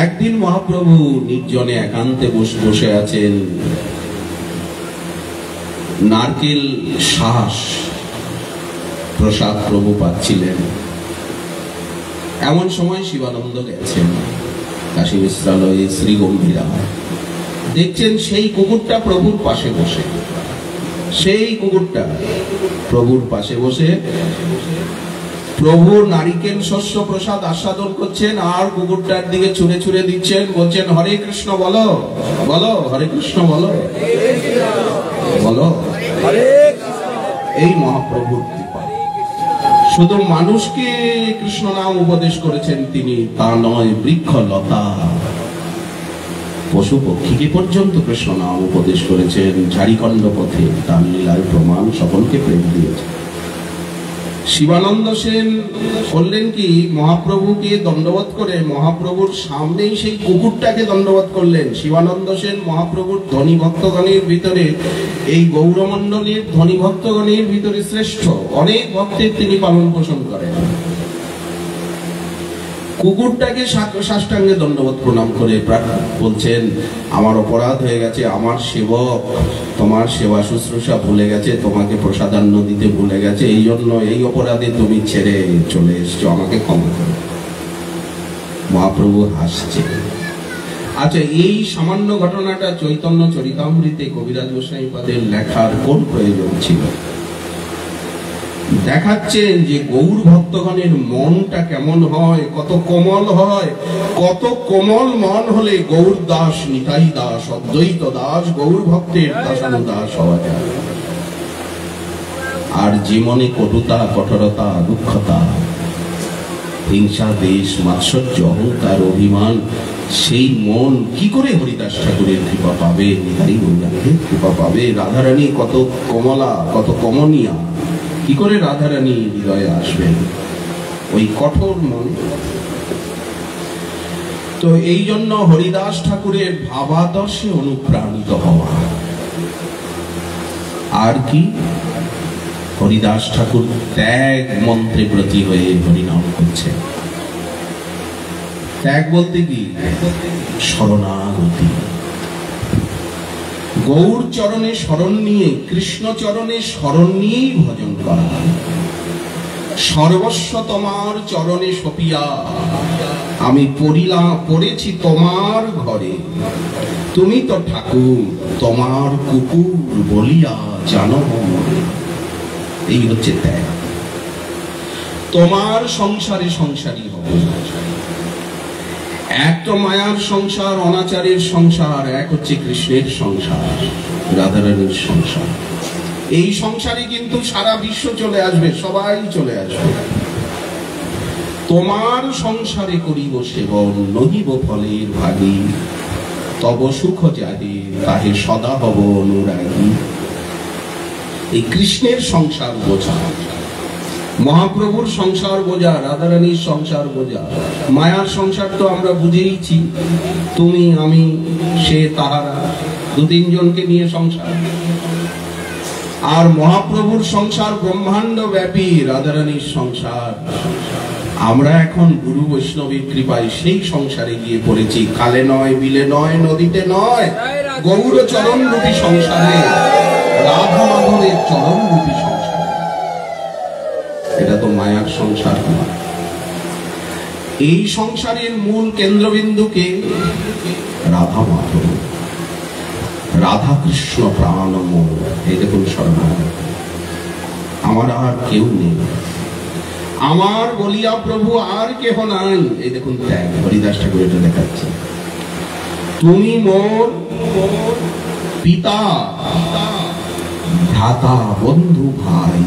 একদিন মহাপ্রভু নির্জনে একান্তে বসে আছেন, নারকেল শ্বাস প্রসাদ প্রভু পাচ্ছিলেন। এমন সময় শিবানন্দ গেছেন কাশী মিশ্রালয়ে শ্রী গম্ভীরা, দেখছেন সেই কুকুরটা প্রভুর পাশে বসে, সেই কুকুরটা প্রভুর পাশে বসে প্রভুর নারিকেল শস্য প্রসাদ আস্বাদন করছেন, আর কুকুরটার দিকে ছুঁড়ে ছুঁড়ে দিচ্ছেন, বলছেন, হরে কৃষ্ণ বলো, বলো হরে কৃষ্ণ বলো, বলো। এই মহাপ্রভুর কৃপা। শুধু মানুষকে কৃষ্ণ নাম উপদেশ করেছেন তিনি, তা নয়, বৃক্ষ লতা পশু পক্ষীকে পর্যন্ত কৃষ্ণ নাম উপদেশ করেছেন। ঝাড়িখণ্ড পথে তার লীলার প্রমাণ সকলকে প্রেম দিয়েছে। শিবানন্দ সেন করলেন কি, মহাপ্রভুকে দণ্ডবোধ করে মহাপ্রভুর সামনেই সেই কুকুরটাকে দণ্ডবোধ করলেন। শিবানন্দ সেন মহাপ্রভুর ধনী ভক্তগণের ভিতরে, এই গৌরমণ্ডলীর ধনী ভক্তগণের ভিতরে শ্রেষ্ঠ। অনেক ভক্তের তিনি পালন পোষণ করেন। কুকুরটাকে সাষ্টাঙ্গে দণ্ডবোধ প্রণাম করে বলছেন, আমার অপরাধ হয়ে গেছে, আমার সেবক তোমার সেবা শুশ্রূষা ভুলে গেছে, তোমাকে প্রসাদান্ন দিতে ভুলে গেছে, এই জন্য এই অপরাধে তুমি ছেড়ে চলে এসছো, আমাকে ক্ষমা করো। মহাপ্রভু হাসছে। আচ্ছা, এই সামান্য ঘটনাটা চৈতন্য চরিতামৃতে কবিরাজ গোস্বামীপাদের লেখার কোন প্রয়োজন ছিল? দেখাচ্ছেন যে গৌর ভক্তগণের মনটা কেমন হয়, কত কোমল হয়। কত কোমল মন হলে গৌর দাস, নিতাই দাস, অদ্বৈত দাস, গৌর ভক্তের দাসানুদাস হওয়া যায়। আর যে মনে কটুতা, কঠোরতা, দুঃখতা, হিংসা, দেশ, মাৎসর্য, অহংকার, অভিমান, সেই মন কি করে হরিদাস ঠাকুরের কৃপা পাবে, নিতাই গৌরাঙ্গের কৃপা পাবে? রাধারানী কত কমলা, কত কমনীয়া, কি করে রাধারানী হৃদয়ে আসবেন? ওই কঠোর মন। তো এই জন্য হরিদাস ঠাকুরের ভাবাদর্শে অনুপ্রাণিত হওয়া। আর কি, হরিদাস ঠাকুর ত্যাগ মন্ত্রে ব্রতী হয়ে হরিনাম করছে। ত্যাগ বলতে কি? শরণাগতি। গৌর চরণে শরণ নিয়ে, কৃষ্ণ চরণে শরণ নিয়েই ভজন করা। সর্বস্ব তোমার চরণে সপিয়া আমি পড়েছি তোমার ঘরে, তুমি তো ঠাকুর তোমার কুকুর বলিয়া জানো। এই হচ্ছে ত্যাগ। তোমার সংসারে সংসারী হবে। এক তো মায়ার সংসার, অনাচারের সংসার, এক হচ্ছে কৃষ্ণের সংসার, রাধারানীর সংসার। এই সংসারে কিন্তু সারা বিশ্ব চলে আসবে, সবাই চলে আসবে। তোমার সংসারে করিব সেবন, নহিব ফলের ভাগী, তব সুখ যাহে তাহে সদা হব অনুরাগী। এই কৃষ্ণের সংসার বোঝা, মহাপ্রভুর সংসার বোঝা, রাধারানীর সংসার বোঝা। মায়ার সংসার তো আমরা বুঝেইছি, তুমি আমি সে তাহারা, দু তিনজনকে নিয়ে সংসার। আর মহাপ্রভুর সংসার ব্রহ্মাণ্ড ব্যাপী, রাধারানীর সংসার। আমরা এখন গুরু বৈষ্ণবের কৃপায় সেই সংসারে গিয়ে পড়েছি। কালে নয়, বিলে নয়, নদীতে নয়, গৌর চরণ রূপী সংসারে, রাধা মাধবের চরণ রূপী সংসার। এটা তো মায়ার সংসার নয়। এই সংসারের মূল কেন্দ্রবিন্দুকে রাধা মাধব, রাধা কৃষ্ণ প্রাণময়। এই দেখুন শরণাগত, আমার আর কেউ নেই, আমার বলিয়া প্রভু আর কেহ নাই। এই দেখুন ত্যাগ, হরিদাস ঠাকুর এটা দেখাচ্ছে। তুমি মোর পিতা, ভ্রাতা, বন্ধু, ভাই,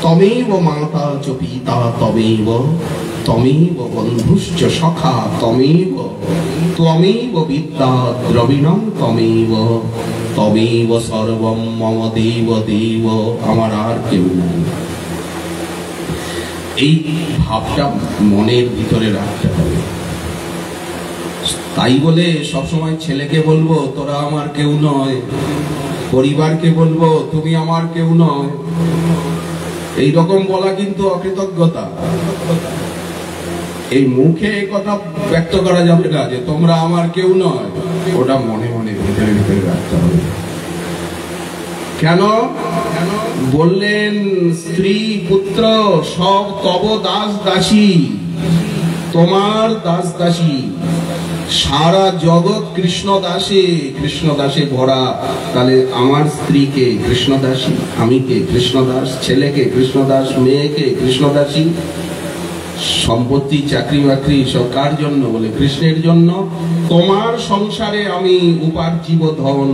তমেব মাতা চ পিতা, তমেব বন্ধুশ্চ সখা, ত্বমেব বিদ্যা দ্রবিণং, তমেব সর্বম মম দেব দেব। আমার আর কেউ নাই। এই ভাবটা মনের ভিতরে রাখতে হবে। তাই বলে সবসময় ছেলেকে বলবো তোরা আমার কেউ নয়, পরিবারকে বলবো তুমি আমার কেউ নয়, এই রকম বলা কিন্তু অকৃতজ্ঞতা। এই মুখে এই কথা ব্যক্ত করা যাবে না যে তোমরা আমার কেউ নয়, ওটা মনে মনে ভিতরে ভিতরে রাখতে হবে। কেন বললেন স্ত্রী পুত্র সব তব দাস দাসী, তোমার দাস দাসী। সারা জগৎ কৃষ্ণ দাসে ভরা। তাহলে আমার স্ত্রীকে কৃষ্ণদাসী, আমি কে কৃষ্ণদাস, ছেলেকে কৃষ্ণদাস, মেয়েকে কৃষ্ণদাসী। সম্পত্তি, চাকরি বাকরি সব কার জন্য? বলে কৃষ্ণের জন্য। তোমার সংসারে আমি উপার্জিত ধন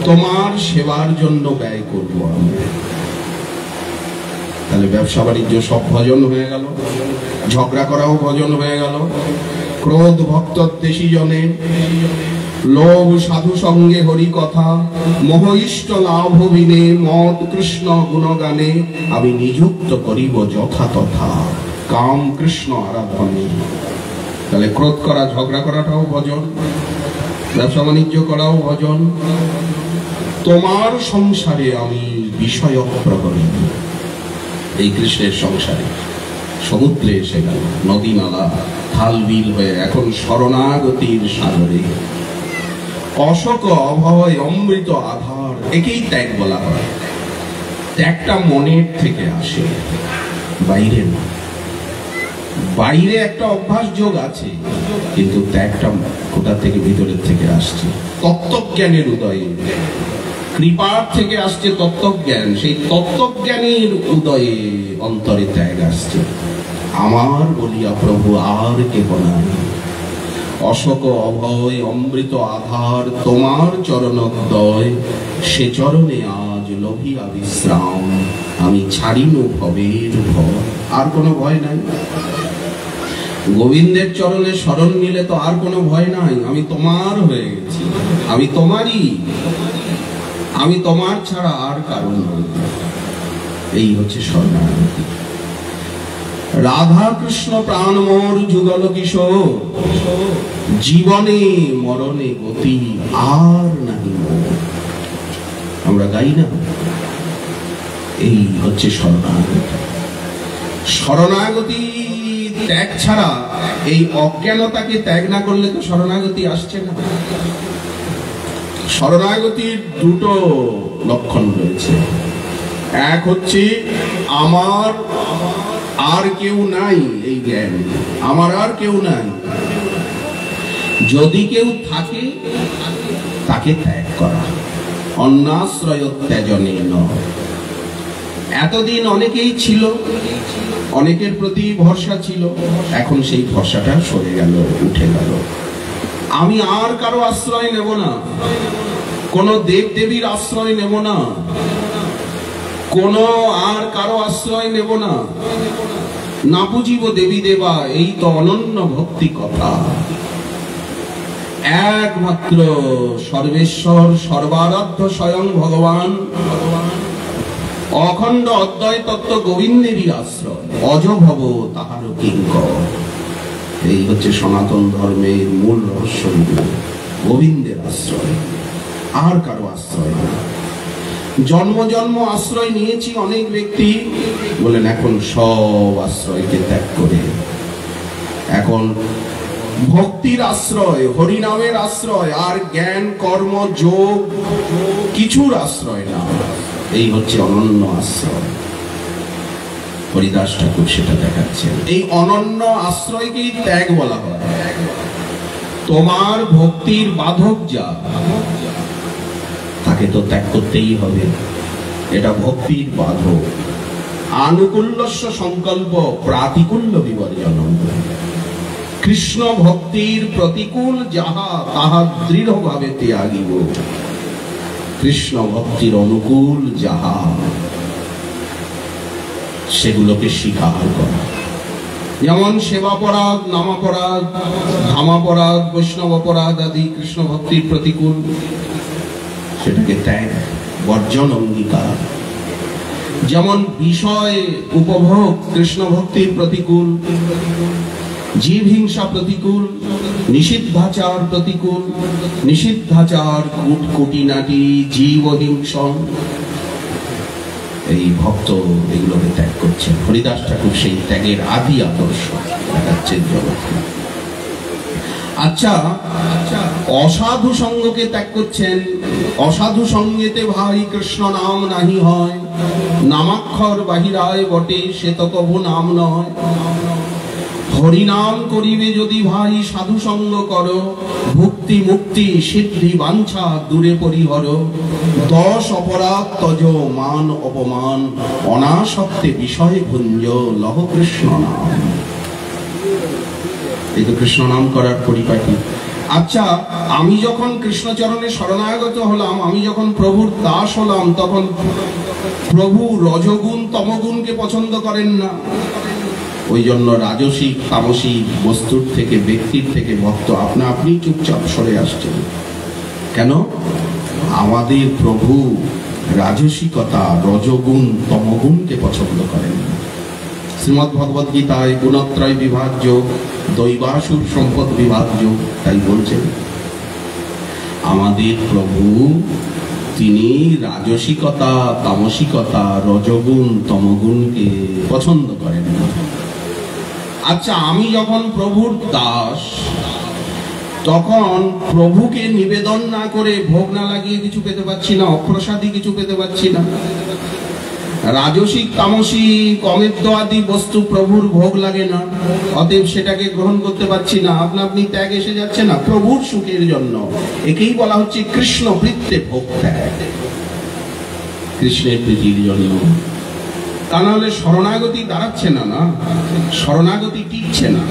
তোমার সেবার জন্য ব্যয় করবো আমি। তাহলে ব্যবসা বাণিজ্য সব ভজন হয়ে গেল, ঝগড়া করাও ভজন হয়ে গেল। ক্রোধ ভক্ত দেশী জনে, লোভ সাধু সঙ্গে হরি কথা, মোহ ইষ্ট লাভ বিনে, মদ কৃষ্ণ গুণগানে, আমি নিযুক্ত করিব যথা তথা, কাম কৃষ্ণ আরাধনে। তাহলে ক্রোধ করা, ঝগড়া করাটাও ভজন, ব্যবসা বাণিজ্য করাও ভজন। তোমার সংসারে আমি বিষয় প্রহরী। এই কৃষ্ণের সংসারে সমুদ্রে এসে গেল, নদী নালা খাল বিল হয়ে এখন শরণাগতির সাগরে। অশোক অভয় অমৃত আধার, একেই ত্যাগ বলা হয়। ত্যাগটা মনের থেকে আসে, বাইরে না। বাইরে একটা অভ্যাস যোগ আছে, কিন্তু ত্যাগটা কোথা থেকে? ভিতরের থেকে আসছে, তত্ত্বজ্ঞানের উদয়ে। কৃপার থেকে আসছে তত্ত্বজ্ঞান, সেই তত্ত্বজ্ঞানের উদয়ে অন্তরে ত্যাগ আসছে। আমার বলিয়া প্রভু আর কেহ নাই, অশোক অভয় অমৃত আধার, তোমার চরণোদয়, সে চরণে আজ লভিয়া বিশ্রাম, আমি ছাড়িনু ভবের ভয়। আর কোনো ভয় নাই। গোবিন্দের চরণে শরণ নিলে তো আর কোনো ভয় নাই। আমি তোমার হয়ে গেছি, আমি তোমারই, আমি তোমার ছাড়া আর কারণ নই। এই হচ্ছে শরণাগতি। রাধা কৃষ্ণ প্রাণ মোর যুগল কিশোর, জীবনে মরণে গতি আর নাহি মোর। আমরা গাই না? এই হচ্ছে শরণাগতি। শরণাগতি ত্যাগ ছাড়া, এই অজ্ঞানতাকে ত্যাগ না করলে তো শরণাগতি আসছে না। শরণাগতির দুটো লক্ষণ রয়েছে। এক হচ্ছে আমার আর কেউ নাই, এই জ্ঞান আমার আর কেউ নাই। যদি কেউ থাকে তাকে ত্যাগ করা, অন্যাশ্রয় ত্যাজনে নয়। এতদিন অনেকেই ছিল, অনেকের প্রতি ভরসা ছিল, এখন সেই ভরসাটা সরে গেল, উঠে গেল। আমি আর কারো আশ্রয় নেব না, কোন দেব দেবীর আশ্রয় নেব না, কোন আর কারো আশ্রয় নেব না। না বুঝিব দেবী দেবা, এই তো অনন্য ভক্তি কথা। একমাত্র সর্বেশ্বর সর্বারাধ্য স্বয়ং ভগবান, অখণ্ড অদ্বয় তত্ত্ব গোবিন্দেরই আশ্রয়, অজ ভব তাহার কিঙ্কর। এই হচ্ছে সনাতন ধর্মের মূল রহস্য, গোবিন্দের আশ্রয়, আর কারো আশ্রয় না। জন্ম জন্ম আশ্রয় নিয়েছি অনেক ব্যক্তি, বলেন এখন সব আশ্রয়কে ত্যাগ করে এখন ভক্তির আশ্রয়, হরিনামের আশ্রয়, আর জ্ঞান কর্ম যোগ কিছুর আশ্রয় না। এই হচ্ছে অনন্য আশ্রয়। হরিদাস ঠাকুর সেটা দেখাচ্ছেন। এই অনন্য আশ্রয়কেই ত্যাগ বলা হয়। তোমার ভক্তির বাধক যা, তাকে তো ত্যাগ করতেই হবে, এটা ভক্তির বাধক। আনুকূল্যস্য সংকল্প প্রাতিকূল্য বিবর্জন। কৃষ্ণ ভক্তির প্রতিকূল যাহা, তাহা দৃঢ়ভাবে ত্যাগিব। কৃষ্ণ ভক্তির অনুকূল যাহা, সেগুলোকে স্বীকার করা। যেমন সেবাপরাধ, নামাপরাধ, ধামাপরাধ, বৈষ্ণব অপরাধ আদি কৃষ্ণ ভক্তির প্রতিকূল, সেটাকে ত্যাগ, বর্জন, অঙ্গীকার। যেমন বিষয় উপভোগ কৃষ্ণ ভক্তির প্রতিকূল, জীব হিংসা প্রতিকূল, নিষিদ্ধাচার প্রতিকূল, নিষিদ্ধাচার কুটকুটিনাটি, জীব হিংসন, এই ভক্ত এগুলোকে ত্যাগ করছেন। হরিদাস ঠাকুর সেই ত্যাগের আদি আদর্শ দেখাচ্ছেন জগৎকে। আচ্ছা, অসাধু সঙ্গকে ত্যাগ করছেন। অসাধু সঙ্গেতে ভাই কৃষ্ণ নাম নাহি হয়, নামাক্ষর বাহিরায় বটে, সে তো কভু নাম নয়। হরিনাম করিবে যদি ভাই সাধু সঙ্গ করো, ভক্তি মুক্তি সিদ্ধি বাঞ্ছা দূরে পরিহর। 10 অপরাধ তজ মান অপমান, অনাসক্তে বিষয় ভুঞ্জ লহ কৃষ্ণ নাম। এই তো কৃষ্ণ নাম করার পরিপাটি। আচ্ছা, আমি যখন কৃষ্ণচরণে শরণাগত হলাম, আমি যখন প্রভুর দাস হলাম, তখন প্রভু রজগুণ তমগুণকে পছন্দ করেন না। ওই জন্য রাজসিক তামসিক বস্তুর থেকে, ব্যক্তির থেকে ভক্ত আপনা আপনি চুপচাপ সরে আসছেন। কেন? আমাদের প্রভু রাজসিকতা, রজগুণ, তমগুণকে পছন্দ করেন। শ্রীমদ্ ভগবদ গীতায় গুণত্রয় বিভাজ্য, দৈবাসুর সম্পদ বিভাজ্য, তাই বলছেন আমাদের প্রভু তিনি রাজসিকতা, তামসিকতা, রজগুণ, তমগুণকে পছন্দ করেন না। আচ্ছা, আমি যখন প্রভুর দাস, তখন প্রভুকে নিবেদন না করে, ভোগ না লাগিয়ে কিছু পেতে পাচ্ছি না, অপ্রসাদী কিছু পেতে পাচ্ছি না। রাজসিক, তামসিক, অমেদ্য আদি বস্তু প্রভুর ভোগ লাগে না, অতএব সেটাকে গ্রহণ করতে পারছি না। আপনা আপনি ত্যাগ এসে যাচ্ছে না প্রভুর সুখের জন্য। একেই বলা হচ্ছে কৃষ্ণ বৃত্তে ভোগ ত্যাগ, কৃষ্ণের প্রীতির জন্য। তা নাহলে শরণাগতি দাঁড়াচ্ছে না, না শরণাগতি টিকছে না।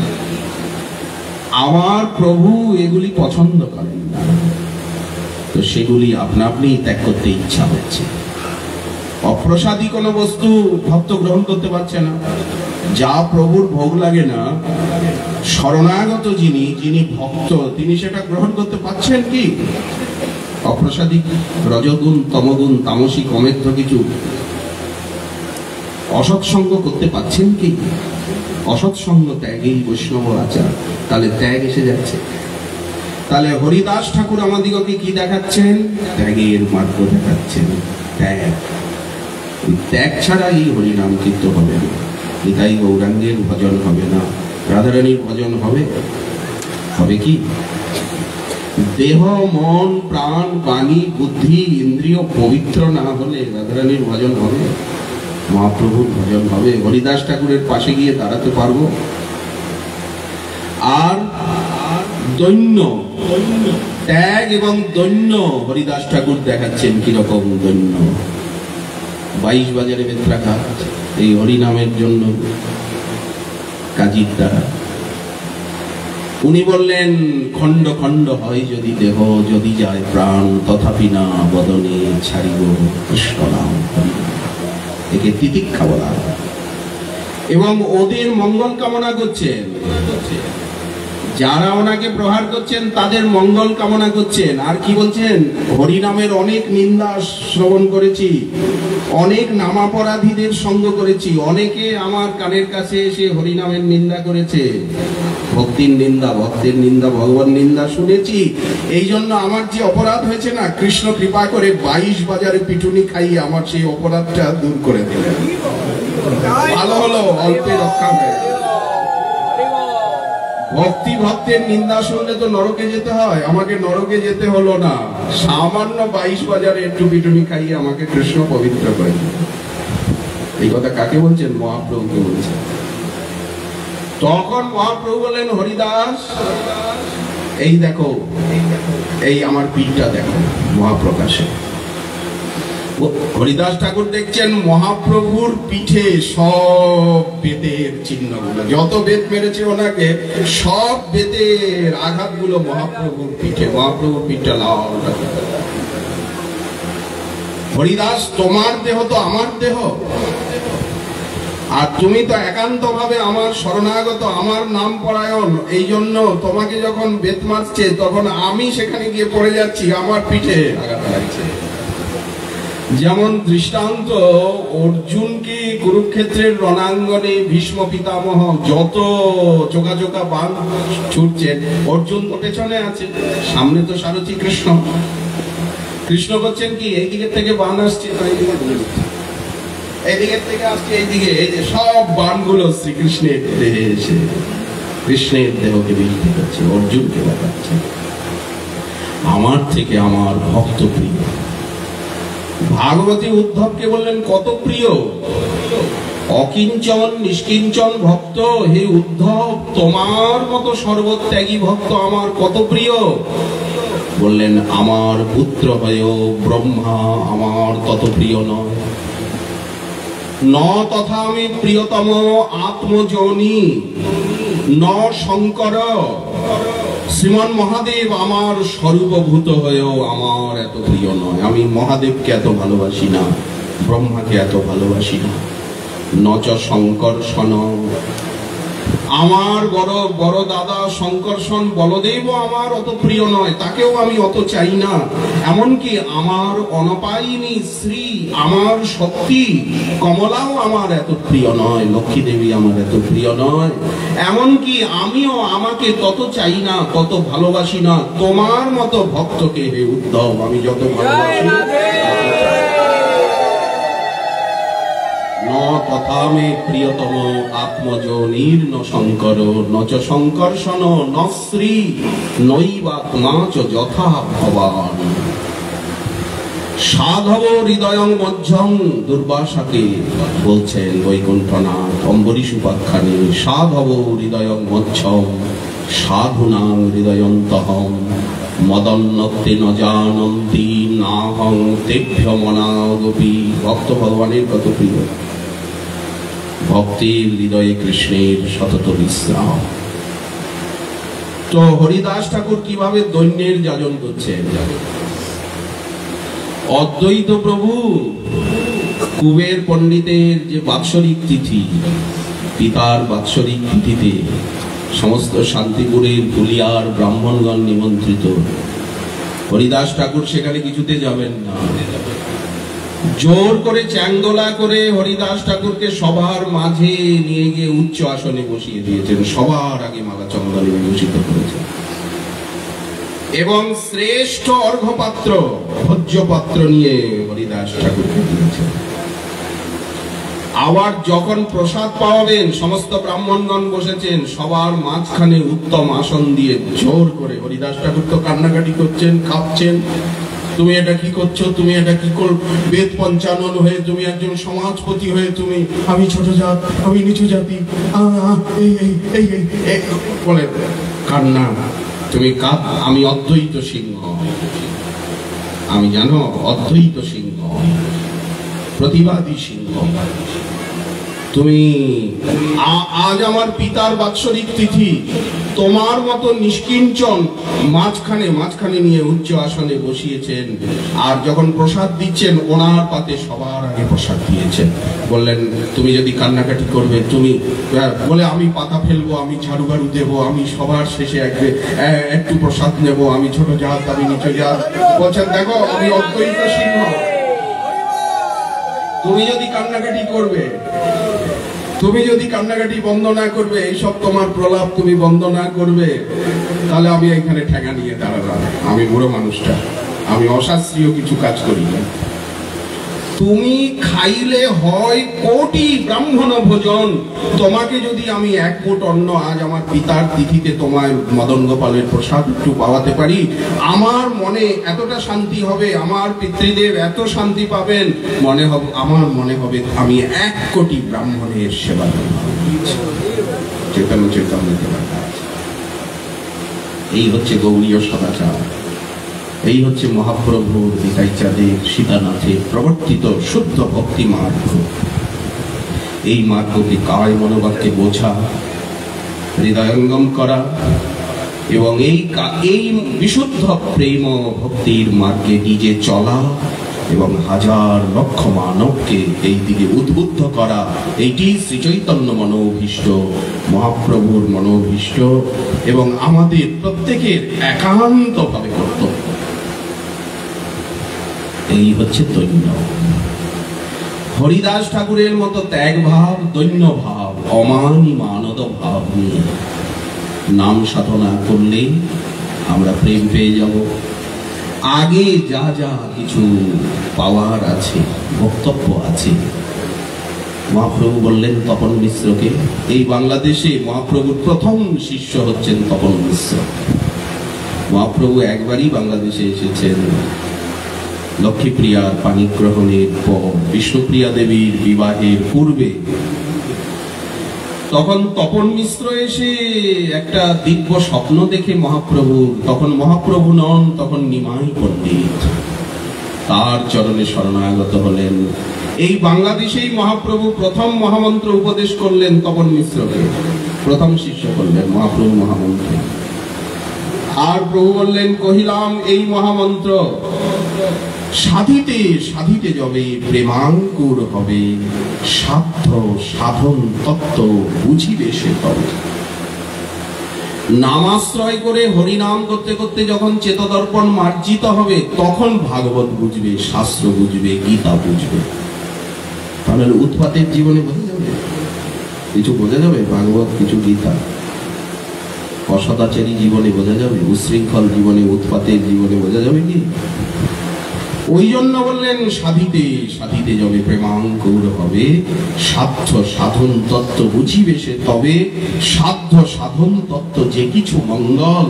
আমার প্রভু এগুলি পছন্দ করেন না, তো সেগুলি আপনা আপনি ত্যাগ করতে ইচ্ছা হচ্ছে। অপ্রসাদী কোনো বস্তু ভক্ত গ্রহণ করতে পারছে না, যা প্রভুর ভোগ লাগে না, শরণাগত যিনি ভক্ত তিনি সেটা গ্রহণ করতে পারছেন কি? অপ্রসাদী, রজগুণ, তমগুণ, তামসিক, অমেধ্য কিছু অসৎসঙ্গ করতে পারছেন কি? অসৎসঙ্গ ত্যাগেই বৈষ্ণব আচার। তাহলে ত্যাগ এসে যাচ্ছে। তাহলে হরিদাস ঠাকুর আমাদিগকে কি দেখাচ্ছেন? ত্যাগের মার্গ দেখাচ্ছেন। ত্যাগ ছাড়া এই হরিনাম কীর্তন হবে না, নিতাই গৌরাঙ্গের ভজন হবে না, রাধারানীর ভজন হবে? হবে কি? দেহ, মন, প্রাণ, বাণী, বুদ্ধি, ইন্দ্রিয় পবিত্র না হলে রাধারানীর ভজন হবে? মহাপ্রভুর ভজন হবে? হরিদাস ঠাকুরের পাশে গিয়ে দাঁড়াতে পারবো? আর দৈন্য, ত্যাগ এবং দৈন্য হরিদাস ঠাকুর দেখাচ্ছেন কিরকম দৈন্য। 22 বাজারে বেত্রাঘাত এই হরিনামের জন্য কাজীর দ্বারা। উনি বললেন খণ্ড খণ্ড হয় যদি দেহ, যদি যায় প্রাণ, তথাপি না বদনে ছাড়িব কৃষ্ণ নাম। একে তিতিক্ষা বলা। এবং ওদের মঙ্গল কামনা করছেন, যারা ওনাকে প্রহার করছেন তাদের মঙ্গল কামনা করছেন। আর কি বলছেন? হরিনামের অনেক নিন্দা শ্রবণ করেছি, অনেক নামাপরাধীদের সঙ্গ করেছি, অনেকে আমার কানের কাছে এসে হরিনামের নিন্দা করেছে, ভক্তির নিন্দা, ভক্তের নিন্দা, ভগবান নিন্দা শুনেছি। এই জন্য আমার যে অপরাধ হয়েছে না, কৃষ্ণ কৃপা করে 22 বাজারে পিটুনি খাইয়ে আমার সেই অপরাধটা দূর করে দিলেন। ভালো হলো, অল্পে রক্ষা হয়ে। ভক্তি ভক্তের নিন্দা শুনলে তো নরকে যেতে হয়, আমাকে নরকে যেতে হলো না। সামান্য 22 বাজারে একটু পিটুনি খাইয়ে আমাকে কৃষ্ণ পবিত্র করে দিল। এই কথা কাকে বলছেন? মহাপ্রভুকে বলছেন। তখন মহাপ্রভু বলেন, হরিদাস এই দেখো, এই আমার পিঠটা দেখো। মহাপ্রকাশে হরিদাস ঠাকুর দেখছেন মহাপ্রভুর পিঠে সব বেদের চিহ্নগুলো, যত বেদ মেরেছে ওনাকে, সব বেদের আঘাতগুলো মহাপ্রভুর পিঠে। মহাপ্রভুর পিঠটা লাল। হরিদাস, তোমার দেহ তো আমার দেহ, আর তুমি তো একান্ত ভাবে আমার শরণাগত, আমার নাম পরায়ণ। এই জন্য তোমাকে যখন বেদ মারছে তখন আমি সেখানে গিয়ে পড়ে যাচ্ছি, আমার পিঠে আঘাত লাগছে। যেমন দৃষ্টান্ত, অর্জুনকে কুরুক্ষেত্রের রণাঙ্গনে ভীষ্ম পিতামহ যত চোখা চোখা বাণ ছুটছেন, অর্জুন তো পেছনে আছে, সামনে তো সারথি কৃষ্ণ। কৃষ্ণ করছেন কি? এই দিকের থেকে বাণ আসছে, এই দিকের থেকে আসছে, এইদিকে। এই যে সব বাণগুলো শ্রীকৃষ্ণের দেহে এসে কৃষ্ণের দেহকে বিদ্ধ করছে, অর্জুনকে দেখাচ্ছে আমার থেকে আমার ভক্ত প্রিয়। ভাগবতী উদ্ধবকে বললেন কত প্রিয়, অকিঞ্চন নিষ্কিঞ্চন ভক্ত। হে উদ্ধব, তোমার মতো সর্বত্যাগী ভক্ত আমার কত প্রিয়। বললেন আমার পুত্র হয়েও ব্রহ্মা আমার তত প্রিয় নয়। ন তথা আমি প্রিয়তম আত্মজনী ন শঙ্কর। শ্রীমান মহাদেব আমার স্বরূপভূত হয়েও আমার এত প্রিয় নয়। আমি মহাদেবকে এত ভালোবাসি না, ব্রহ্মাকে এত ভালোবাসি না। নচ শঙ্কর সন। আমার বড় বড় দাদা শঙ্কর্ষণ বলদেবও আমার অত প্রিয় নয়, তাকেও আমি অত চাই না। এমনকি আমার অনপায়িনী শ্রী, আমার শক্তি কমলাও আমার এত প্রিয় নয়, লক্ষ্মী দেবী আমার এত প্রিয় নয়। এমনকি আমিও আমাকে তত চাই না, তত ভালোবাসি না তোমার মতো ভক্তকে। হে উদ্ধব, আমি যত ভালোবাসি তথা মে প্রিয়তম আত্মজ নির্ন শঙ্কর নচ শঙ্কর্ষণ ন শ্রী নৈবাত্মা চ যথা ভবান। সাধব হৃদয়ং মধ্যং, দুর্বাসাকে বলছেন বৈকুণ্ঠনাথ অম্বরীশ উপাখ্যানে, সাধব হৃদয়ং মধ্যং সাধুনাং হৃদয়ন্তহং মদন্নতে ন জানন্তি নাহং তেভ্য মনাগপি। ভক্ত ভগবানের কত প্রিয়, ভক্তির হৃদয়ে কৃষ্ণের সতত বিশ্রাম। তো হরিদাস ঠাকুর কিভাবে দৈন্যের যাজন করছেন? অদ্বৈত প্রভু কুবের পণ্ডিতের যে বাৎসরিক তিথি, পিতার বাৎসরিক তিথিতে সমস্ত শান্তিপুরের কুলিয়ার ব্রাহ্মণগণ নিমন্ত্রিত। হরিদাস ঠাকুর সেখানে কিছুতে যাবেন না। জোর করে চ্যাংদোলা করে হরিদাস ঠাকুরকে সবার মাঝে নিয়ে গিয়ে উচ্চ আসনে বসিয়ে দিয়েছেন, সবার আগে মালা চন্দনে বিভূষিত করেছেন এবং শ্রেষ্ঠ অর্ঘ্যপাত্র ভোজ্যপাত্র নিয়ে হরিদাস ঠাকুরকে দিয়েছেন। আবার যখন প্রসাদ পাওয়াবেন, সমস্ত ব্রাহ্মণগণ বসেছেন, সবার মাঝখানে উত্তম আসন দিয়ে জোর করে হরিদাস ঠাকুর তো কান্নাকাটি করছেন, কাঁপছেন, তুমি এটা কি করছো, তুমি এটা কি কর, বেদ পঞ্চানন হয়ে তুমি একজন সমাজপতি হয়ে তুমি, আমি ছোট জাত, আমি নিচু জাতি, বলে কান্না, তুমি কাঁদ, আমি অদ্বৈত সিংহ, আমি জানো অদ্বৈত সিংহ, প্রতিবাদী সিংহ। তুমি আজ আমার পিতার বাৎসরিক তিথি, তোমার মতো নিষ্কিঞ্চন মাঝখানে নিয়ে উচ্চ আসনে বসিয়েছেন, আর যখন প্রসাদ দিচ্ছেন ওনার পাতে সবার আগে প্রসাদ দিয়েছেন। বললেন তুমি যদি কান্নাকাটি করবে, তুমি বলে আমি পাতা ফেলবো, আমি ঝাড়ু বাড়ু দেবো, আমি সবার শেষে একটু প্রসাদ নেব, আমি ছোট জাত, আমি নিচু জাত। বলছেন দেখো আমি অদ্বৈত সিংহ, তুমি যদি কান্নাকাটি করবে, তুমি যদি কান্নাকাটি বন্ধ না করবে, এইসব তোমার প্রলাপ তুমি বন্ধ না করবে, তাহলে আমি এখানে ঠেঙা নিয়ে দাঁড়ালাম। আমি বুড়ো মানুষটা, আমি অশাস্ত্রীয় কিছু কাজ করি না। তুমি খাইলে হয় কোটি ব্রাহ্মণ ভোজন, তোমাকে যদি আমি এক মুঠ অন্ন আজ আমার পিতার তিথিতে তোমায় মদন গোপালের প্রসাদ একটু পাওয়াতে পারি, আমার মনে এতটা শান্তি হবে, আমার পিতৃদেব এত শান্তি পাবেন, আমার মনে হবে আমি 1 কোটি ব্রাহ্মণের সেবা করেছি। চৈতন্য এই হচ্ছে গৌরীয় সদাচার, এই হচ্ছে মহাপ্রভুর নিতাইচাঁদের সীতানাথের প্রবর্তিত শুদ্ধ ভক্তি মার্গ। এই মার্গকে কায় মনোবাক্যে বোঝা, হৃদয়ঙ্গম করা এবং এই বিশুদ্ধ প্রেম ভক্তির মার্গে নিজে চলা এবং হাজার লক্ষ মানবকে এই দিকে উদ্বুদ্ধ করা, এইটি শ্রী চৈতন্য মনোভীষ্ট, মহাপ্রভুর মনোভীষ্ট এবং আমাদের প্রত্যেকের একান্তভাবে কর্তব্য। এই হচ্ছে দৈন্য। হরিদাস ঠাকুরের মতো ত্যাগ ভাব, দৈন্য ভাব, অমানি মানদ ভাব নিয়ে নাম সাধনা করলেই আমরা প্রেম পেয়ে যাব। আগে যা যা কিছু পাওয়ার আছে, বক্তব্য আছে, মহাপ্রভু বললেন তপন মিশ্রকে, এই বাংলাদেশে মহাপ্রভুর প্রথম শিষ্য হচ্ছেন তপন মিশ্র। মহাপ্রভু একবারই বাংলাদেশে এসেছেন লক্ষ্মীপ্রিয়ার পানি গ্রহণের পর, বিষ্ণুপ্রিয়া দেবীর বিবাহের পূর্বে। তখন তপন মিশ্র এসে একটা দিব্য স্বপ্ন দেখে মহাপ্রভু, তখন মহাপ্রভু নন, তখন নিমাই পণ্ডিত, তার চরণে শরণাগত হলেন। এই বাংলাদেশেই মহাপ্রভু প্রথম মহামন্ত্র উপদেশ করলেন তপন মিশ্রকে, প্রথম শিষ্য করলেন মহাপ্রভু মহামন্ত্র। আর প্রভু বললেন, কহিলাম এই মহামন্ত্র সাধিতে সাধিতে যাবে, প্রেমাঙ্কুর হবে, সাধ্য সাধন তত্ত্ব বুঝিবে সে তবে। নামাশ্রয় করে হরিনাম করতে করতে যখন চেতদর্পণ মার্জিত হবে, তখন ভাগবত বুঝবে, শাস্ত্র বুঝবে, গীতা বুঝবে। তাহলে উৎপাতের জীবনে বোঝা যাবে, কিছু বোঝা যাবে ভাগবত, কিছু গীতা। অসদাচারী জীবনে বোঝা যাবে, উশৃঙ্খল জীবনে, উৎপাতের জীবনে বোঝা যাবে কি? ওই জন্য বললেন সাধিতে সাধিতে যাবে প্রেমাঙ্কুর হবে, সাধ্য সাধন তত্ত্ব বুঝিবে সে তবে, সাধ্য সাধন তত্ত্ব যে কিছু মঙ্গল,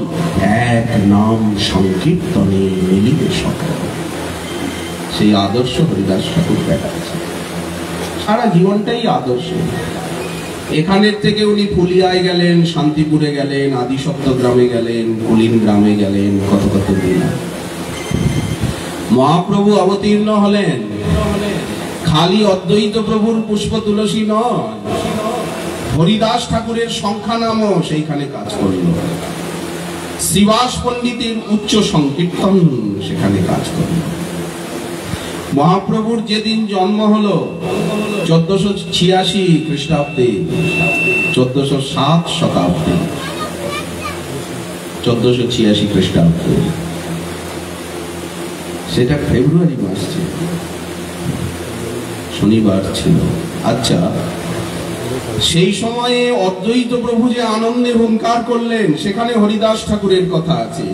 এক নাম সংকীর্তনে মিলিবে সকল। সেই আদর্শ হরিদাস ঠাকুর দেখাচ্ছে, সারা জীবনটাই আদর্শ। এখানের থেকে উনি ফুলিয়ায় গেলেন, শান্তিপুরে গেলেন, আদিসপ্তগ্রামে গেলেন, কুলিন গ্রামে গেলেন, কত কত দিন। মহাপ্রভু অবতীর্ণ হলেন, খালি অদ্বৈত প্রভুর পুষ্প তুলসী নয়, হরিদাস ঠাকুরের সংখ্যা নামও সেইখানে কাজ করল। শ্রীবাস পণ্ডিতের উচ্চ সংকীর্তন সেখানে কাজ করল। মহাপ্রভুর যেদিন জন্ম হলো 1486 খ্রিস্টাব্দে, 1407 শতাব্দে, 1486 খ্রিস্টাব্দে, সেটা ফেব্রুয়ারি মাস ছিল, শনিবার ছিল। আচ্ছা, সেই সময়ে অদ্বৈত প্রভু যে আনন্দে হুঙ্কার করলেন, সেখানে হরিদাস ঠাকুরের কথা আছে।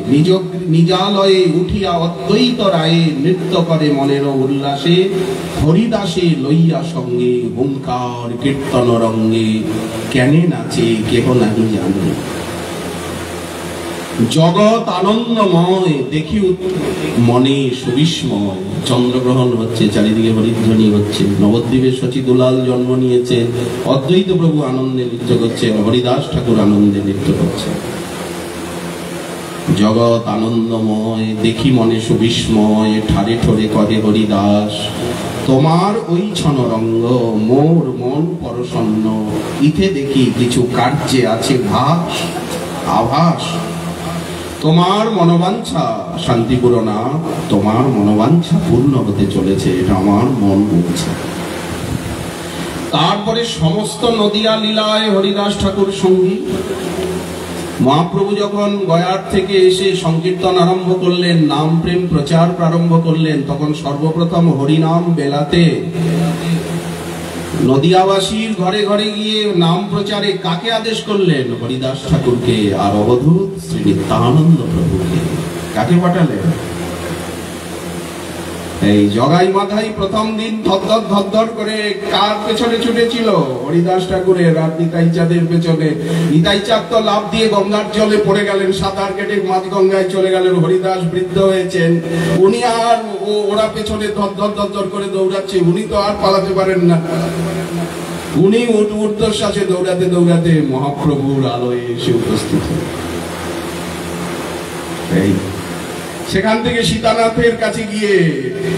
নিজালয়ে উঠিয়া অদ্বৈত রায়ে, নৃত্য করে মনের উল্লাসে, হরিদাসে লইয়া সঙ্গে, হুঙ্কার কীর্তন রঙ্গে, কেনে নাচে কেহ নাহি জানে। জগৎ আনন্দময় দেখি মনে সুবিস্ময়। চন্দ্রগ্রহণ হচ্ছে, চারিদিকে হরিধ্বনি হচ্ছে, নবদ্বীপের শচী দুলাল জন্ম নিয়েছে, অদ্বৈত প্রভু আনন্দে নৃত্য করছেন, হরিদাস ঠাকুর আনন্দে নৃত্য করছেন। জগৎ আনন্দময় দেখি মনে সুবিস্ময়, ঠারে ঠোরে করে হরিদাস, তোমার ওই ছনরঙ্গ মোর মন পরশন্ন, ইথে দেখি কিছু কার্যে আছে ভাস আভাস। তোমার মনোবাঞ্ছা শান্তিপুর না, তোমার মনোবাঞ্ছা পূর্ণ হতে চলেছে, এটা আমার মন বলছে। তারপরে সমস্ত নদিয়া লীলায় হরিদাস ঠাকুর সঙ্গী। মহাপ্রভু যখন গয়ার থেকে এসে সংকীর্তন আরম্ভ করলেন, নাম প্রেম প্রচার প্রারম্ভ করলেন, তখন সর্বপ্রথম হরিনাম বেলাতে নদিয়াবাসীর ঘরে ঘরে গিয়ে নাম প্রচারে কাকে আদেশ করলেন? হরিদাস ঠাকুরকে আর অবধূত শ্রী নিত্যানন্দ প্রভুকে। কাকে পাঠালেন? এই জগাই মাথাই প্রথম দিন ধর ধর করে কার পেছনে ছুটেছিল? হরিদাস ঠাকুরের আর নিতাই চাঁদের পেছনে। নিতাই চাঁদ তো লাফ দিয়ে গঙ্গার জলে পড়ে গেলেন, সাঁতার কেটে মাঝ গঙ্গায় চলে গেলেন। হরিদাস বৃদ্ধ হয়েছেন, উনি আর ওরা পেছনে ধর করে দৌড়াচ্ছে, উনি তো আর পালাতে পারেন না। উনি ঊর্ধ্বশ্বাসে দৌড়াতে দৌড়াতে মহাপ্রভুর আলোয় এসে উপস্থিত হলেন। এই সেখান থেকে সীতানাথের কাছে গিয়ে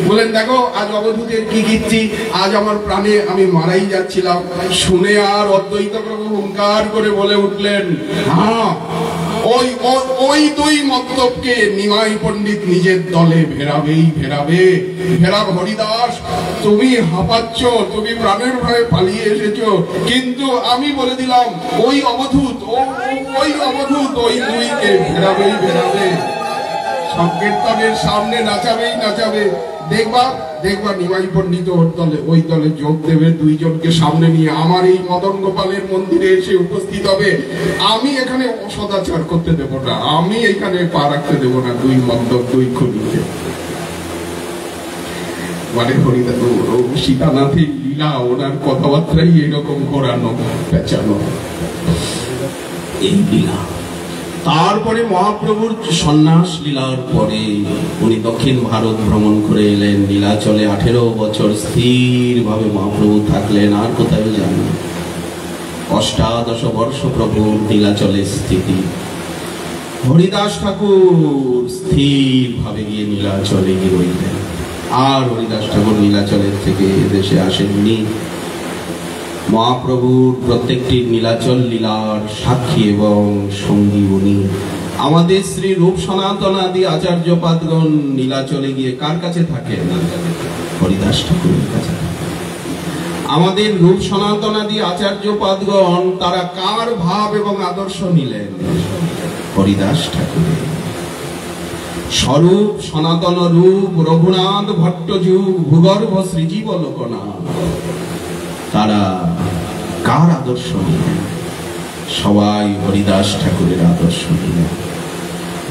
বলেন, দেখো আজ অবধূতের কি কীর্তি, আজ আমার প্রাণে আমি মারাই যাচ্ছিলাম। শুনে আর অদ্বৈত প্রভু হুঙ্কার করে বলে উঠলেন, হ্যাঁ, ওই দুই মতলবকে নিমাই পণ্ডিত নিজের দলে ভেরাবেই ভেরাবে। ভেরাব হরিদাস, তুমি হাঁপাচ্ছ, তুমি প্রাণের ভয়ে পালিয়ে এসেছো, কিন্তু আমি বলে দিলাম ওই অবধূত, ওই অবধূত ওই দুইকে ভেরাবেই ভেরাবে। সংকীর্তনের সামনে নাচাবেই নাচাবে। দেখবা নিমাই পণ্ডিত ওই দলে যোগ দেবে, দুইজনকে সামনে নিয়ে আমার এই মদন গোপালের মন্দিরে এসে উপস্থিত হবে। আমি এখানে অসদাচার করতে দেব না, আমি এখানে পা রাখতে দেব না দুই মন্দক, দুই খুনিকে। মানে সীতানাথের লীলা, ওনার কথাবার্তাই এরকম ঘোরানো পেঁচানো, এই লীলা। তারপরে মহাপ্রভুর সন্ন্যাস লীলার পরে উনি দক্ষিণ ভারত ভ্রমণ করে এলেন। নীলাচলে 18 বছর স্থির ভাবে মহাপ্রভু থাকলেন, আর কোথাও যান না। 18 বর্ষ প্রভুর নীলাচলে স্থিতি। হরিদাস ঠাকুর স্থির ভাবে গিয়ে নীলাচলে গিয়ে রইলেন। আর হরিদাস ঠাকুর নীলাচলের থেকে এদেশে আসেননি। মহাপ্রভুর প্রত্যেকটি নীলাচল লীলার সাক্ষী এবং সঙ্গী উনি। আমাদের শ্রী রূপ সনাতনাদি আচার্যপাদগণ নীলাচলে গিয়ে কার কাছে থাকেন? হরিদাস ঠাকুরের কাছে। আমাদের রূপ সনাতনাদি আচার্য পাদগণ তারা কার ভাব এবং আদর্শ নিলেন? হরিদাস ঠাকুরের। স্বরূপ সনাতন রূপ রঘুনাথ ভট্ট যুগ ভূগর্ভ শ্রীজীব লোকনাথ, তারা কার আদর্শ নিলেন? সবাই হরিদাস ঠাকুরের আদর্শ নিলেন।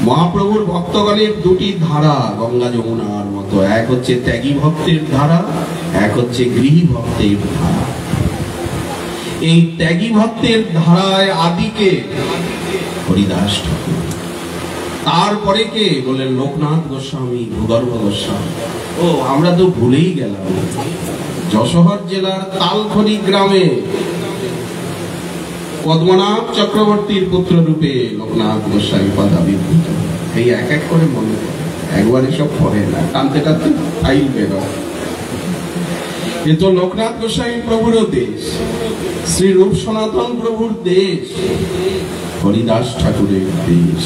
মহাপ্রভুর ভক্তগণের দুটি ধারা গঙ্গা যমুনার মতো, এক হচ্ছে ত্যাগী ভক্তের ধারা, এক হচ্ছে গৃহী ভক্তের ধারা। এই ত্যাগী ভক্তের ধারায় আদিকে হরিদাস ঠাকুর, তারপরে কে বলেন লোকনাথ গোস্বামী, ভূগর্ভ গোস্বামী। ও আমরা তো ভুলেই গেলাম, যশোহর জেলার তালখনি গ্রামে পদ্মনাভ চক্রবর্তীর পুত্র রূপে লোকনাথ গোস্বামী পদাবির্ভূত। এই এক এক করে মনে করে, একবারে সব পড়ে না, টানতে টানতে ফাইল বেরো। কিন্তু লোকনাথ গোস্বামী প্রভুর দেশ, শ্রী রূপ সনাতন প্রভুর দেশ, হরিদাস ঠাকুরের দেশ।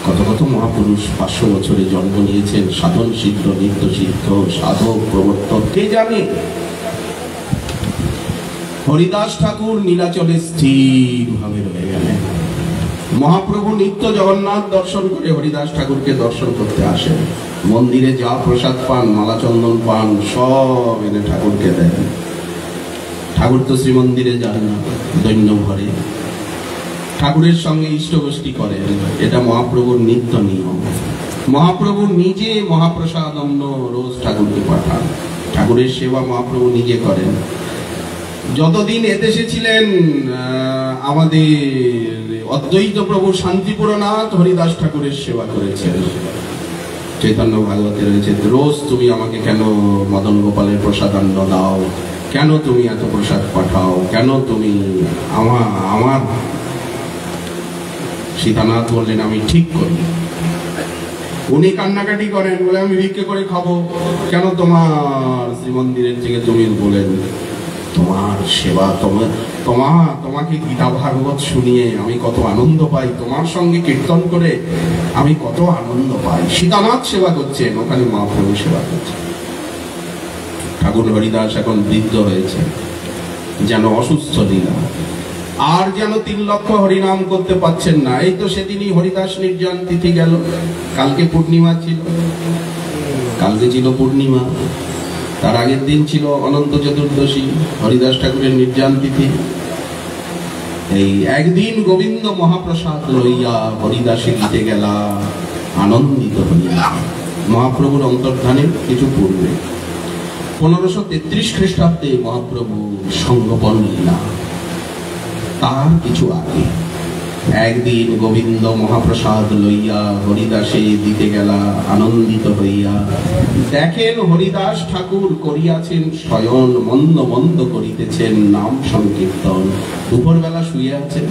কত কত মহাপুরুষ 500 বছরে জন্ম নিয়েছেন, সাধন সিদ্ধ নিত্য সিদ্ধ সাধক প্রবর্তক কে জানে। হরিদাস ঠাকুর নীলাচলে স্থির ভাবে রয়ে গেলেন। মহাপ্রভু নিত্য জগন্নাথ দর্শন করে হরিদাস ঠাকুরকে দর্শন করতে আসেন। মন্দিরে যা প্রসাদ পান, মালা চন্দন পান, সব এনে ঠাকুরকে দেন। ঠাকুর তো শ্রীমন্দিরে যান না, দৈন্য ঘরে ঠাকুরের সঙ্গে ইষ্টগোষ্ঠী করেন। এটা মহাপ্রভুর নিত্য নিয়ম। মহাপ্রভু নিজে মহাপ্রসাদ অন্ন রোজ ঠাকুরকে পাঠান। ঠাকুরের সেবা মহাপ্রভু নিজে করেন। যতদিন এদেশে ছিলেন আমাদের অদ্বৈত প্রভু শান্তিপুরনাথ হরিদাস ঠাকুরের সেবা করেছেন। চৈতন্য ভাগবতে রয়েছে, রোজ তুমি আমাকে কেন মদন গোপালের প্রসাদান্ন দাও, কেন তুমি এত প্রসাদ পাঠাও, কেন তুমি আমার সীতানাথ বললেন আমি ঠিক করি। উনি কান্নাকাটি করেন, বলে আমি ভিক্ষে করে খাবো, কেন তোমার শ্রীমন্দিরের থেকে তুমি বলেন তোমার সেবা, তোমাকে গীতা ভাগবত শুনিয়ে আমি কত আনন্দ পাই, তোমার সঙ্গে কীর্তন করে আমি কত আনন্দ পাই। সীতানাথ সেবা করছেন, ওখানে মহাপ্রভু সেবা করছেন। ঠাকুর হরিদাস এখন বৃদ্ধ হয়েছে, যেন অসুস্থ লীলা, আর যেন 3 লক্ষ হরিনাম করতে পাচ্ছেন না। এই তো সেদিনই হরিদাস নির্জন তিথি গেল, কালকে পূর্ণিমা ছিল, কালকে ছিল পূর্ণিমা, তার আগের দিন ছিল অনন্ত চতুর্দশী, হরিদাস ঠাকুরের নির্জন তিথি। এই একদিন গোবিন্দ মহাপ্রসাদ লইয়া হরিদাসে দিতে গেলা আনন্দিত হইয়া। মহাপ্রভুর অন্তর্ধানের কিছু পূর্বে 1533 খ্রিস্টাব্দে মহাপ্রভু সঙ্গোপন লীলা, তার কিছু আগে একদিন গোবিন্দ মহাপ্রসাদ লইয়া হরিদাসে দিতে গেলা আনন্দিত হইয়া। দেখেন হরিদাস ঠাকুর করিয়াছেন শয়ন, মন্দ মন্দ করিতেছেন নাম সংকীর্তন। দুপুরবেলা শুয়ে আছেন,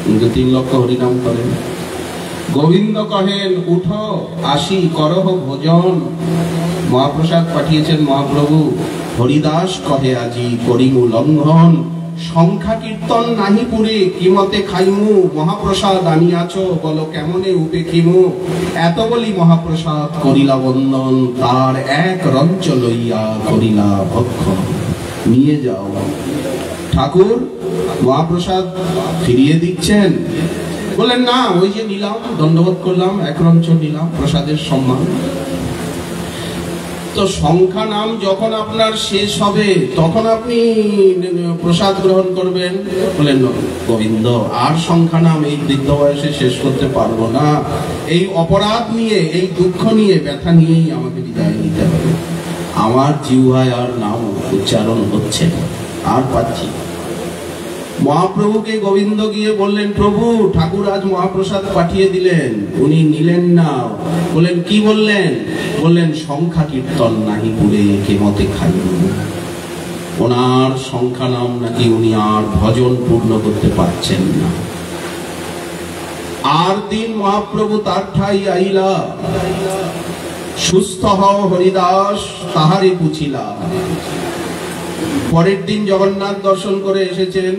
কিন্তু 3 লক্ষ হরিনাম করেন। গোবিন্দ কহেন উঠ আসি করহ ভোজন। মহাপ্রসাদ পাঠিয়েছেন মহাপ্রভু। হরিদাস কহে আজি করিমু লঙ্ঘন, সংখ্যা কীর্তন নাহি পুরে কিমতে খাইমু। মহাপ্রসাদ আনিয়াছ বলো কেমনে উপেক্ষিমু। এত বলি মহাপ্রসাদ করিলা বন্দন, তার এক রঞ্চ লইয়া করিলা ভক্ষণ। নিয়ে যাও। ঠাকুর মহাপ্রসাদ ফিরিয়ে দিচ্ছেন, বলেন না ওই যে নিলাম, দণ্ডবোধ করলাম, এক রঞ্চ নিলাম, প্রসাদের সম্মান। তো সংখ্যা নাম যখন আপনার শেষ হবে তখন আপনি প্রসাদ গ্রহণ করবেন। বলেন গোবিন্দ আর সংখ্যা নাম এই বৃদ্ধ বয়সে শেষ করতে পারবো না, এই অপরাধ নিয়ে, এই দুঃখ নিয়ে, ব্যথা নিয়েই আমাকে বিদায় নিতে হবে। আমার জিহ্বায় আর নাম উচ্চারণ হচ্ছে না, আর পাচ্ছি। মহাপ্রভুকে গোবিন্দ গিয়ে বললেন, প্রভু ঠাকুর আজ মহাপ্রসাদ পাঠিয়ে দিলেন, উনি নিলেন না। বললেন কি বললেন? বললেন সংখ্যা কীর্তন নাহি পুরে কেমতে খাইব। ওনার সংখ্যা নাম নাকি উনি আর ভজন পূর্ণ করতে পারছেন না। আর দিন মহাপ্রভু তার ঠাই আইলা, সুস্থ হও হরিদাস তাহারে পুছিলা। পরের দিন জগন্নাথ দর্শন করে এসেছেন।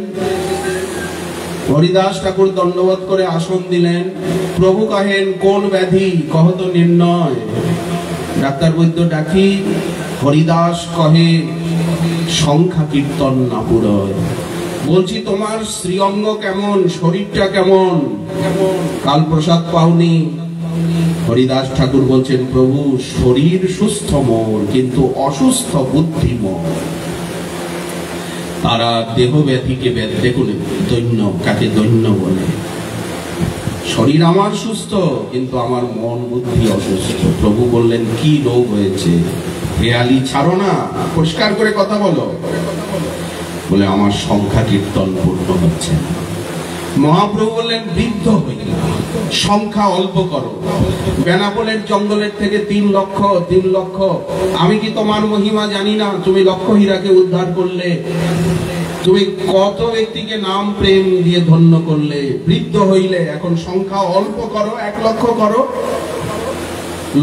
হরিদাস ঠাকুর দণ্ডবোধ করে আসন দিলেন। প্রভু কহেন কোন ব্যাধি কহত নির্ণয়। ডাক্তার বৈদ্য ডাকি। হরিদাস কহে সংখ্যা কীর্তন না পুরোয়। বলছি তোমার শ্রীঅঙ্গ কেমন, শরীরটা কেমন? কাল প্রসাদ পাওনি? হরিদাস ঠাকুর বলছেন, প্রভু শরীর সুস্থ মোর, কিন্তু অসুস্থ বুদ্ধি মোর। তারা দেহ ব্যাধিকে দেখুন, দৈন্য কাকে দৈন্য বলে। শরীর আমার সুস্থ, কিন্তু আমার মন বুদ্ধি অসুস্থ। প্রভু বললেন, কি রোগ হয়েছে? হেয়ালি ছাড়ো না, পরিষ্কার করে কথা বলো। বলে, আমার সংখ্যা কীর্তন পূর্ণ হচ্ছে না। মহাপ্রভু বললেন, বৃদ্ধ হয়ে না, সংখ্যা অল্প করো। বেনাপোলের জঙ্গলের থেকে 3 লক্ষ। আমি কি তোমার মহিমা জানি না? তুমি লক্ষ হীরাকে উদ্ধার করলে, তুমি কত ব্যক্তিকে নাম প্রেম দিয়ে ধন্য করলে। বৃদ্ধ হইলে, এখন সংখ্যা অল্প করো, 1 লক্ষ করো।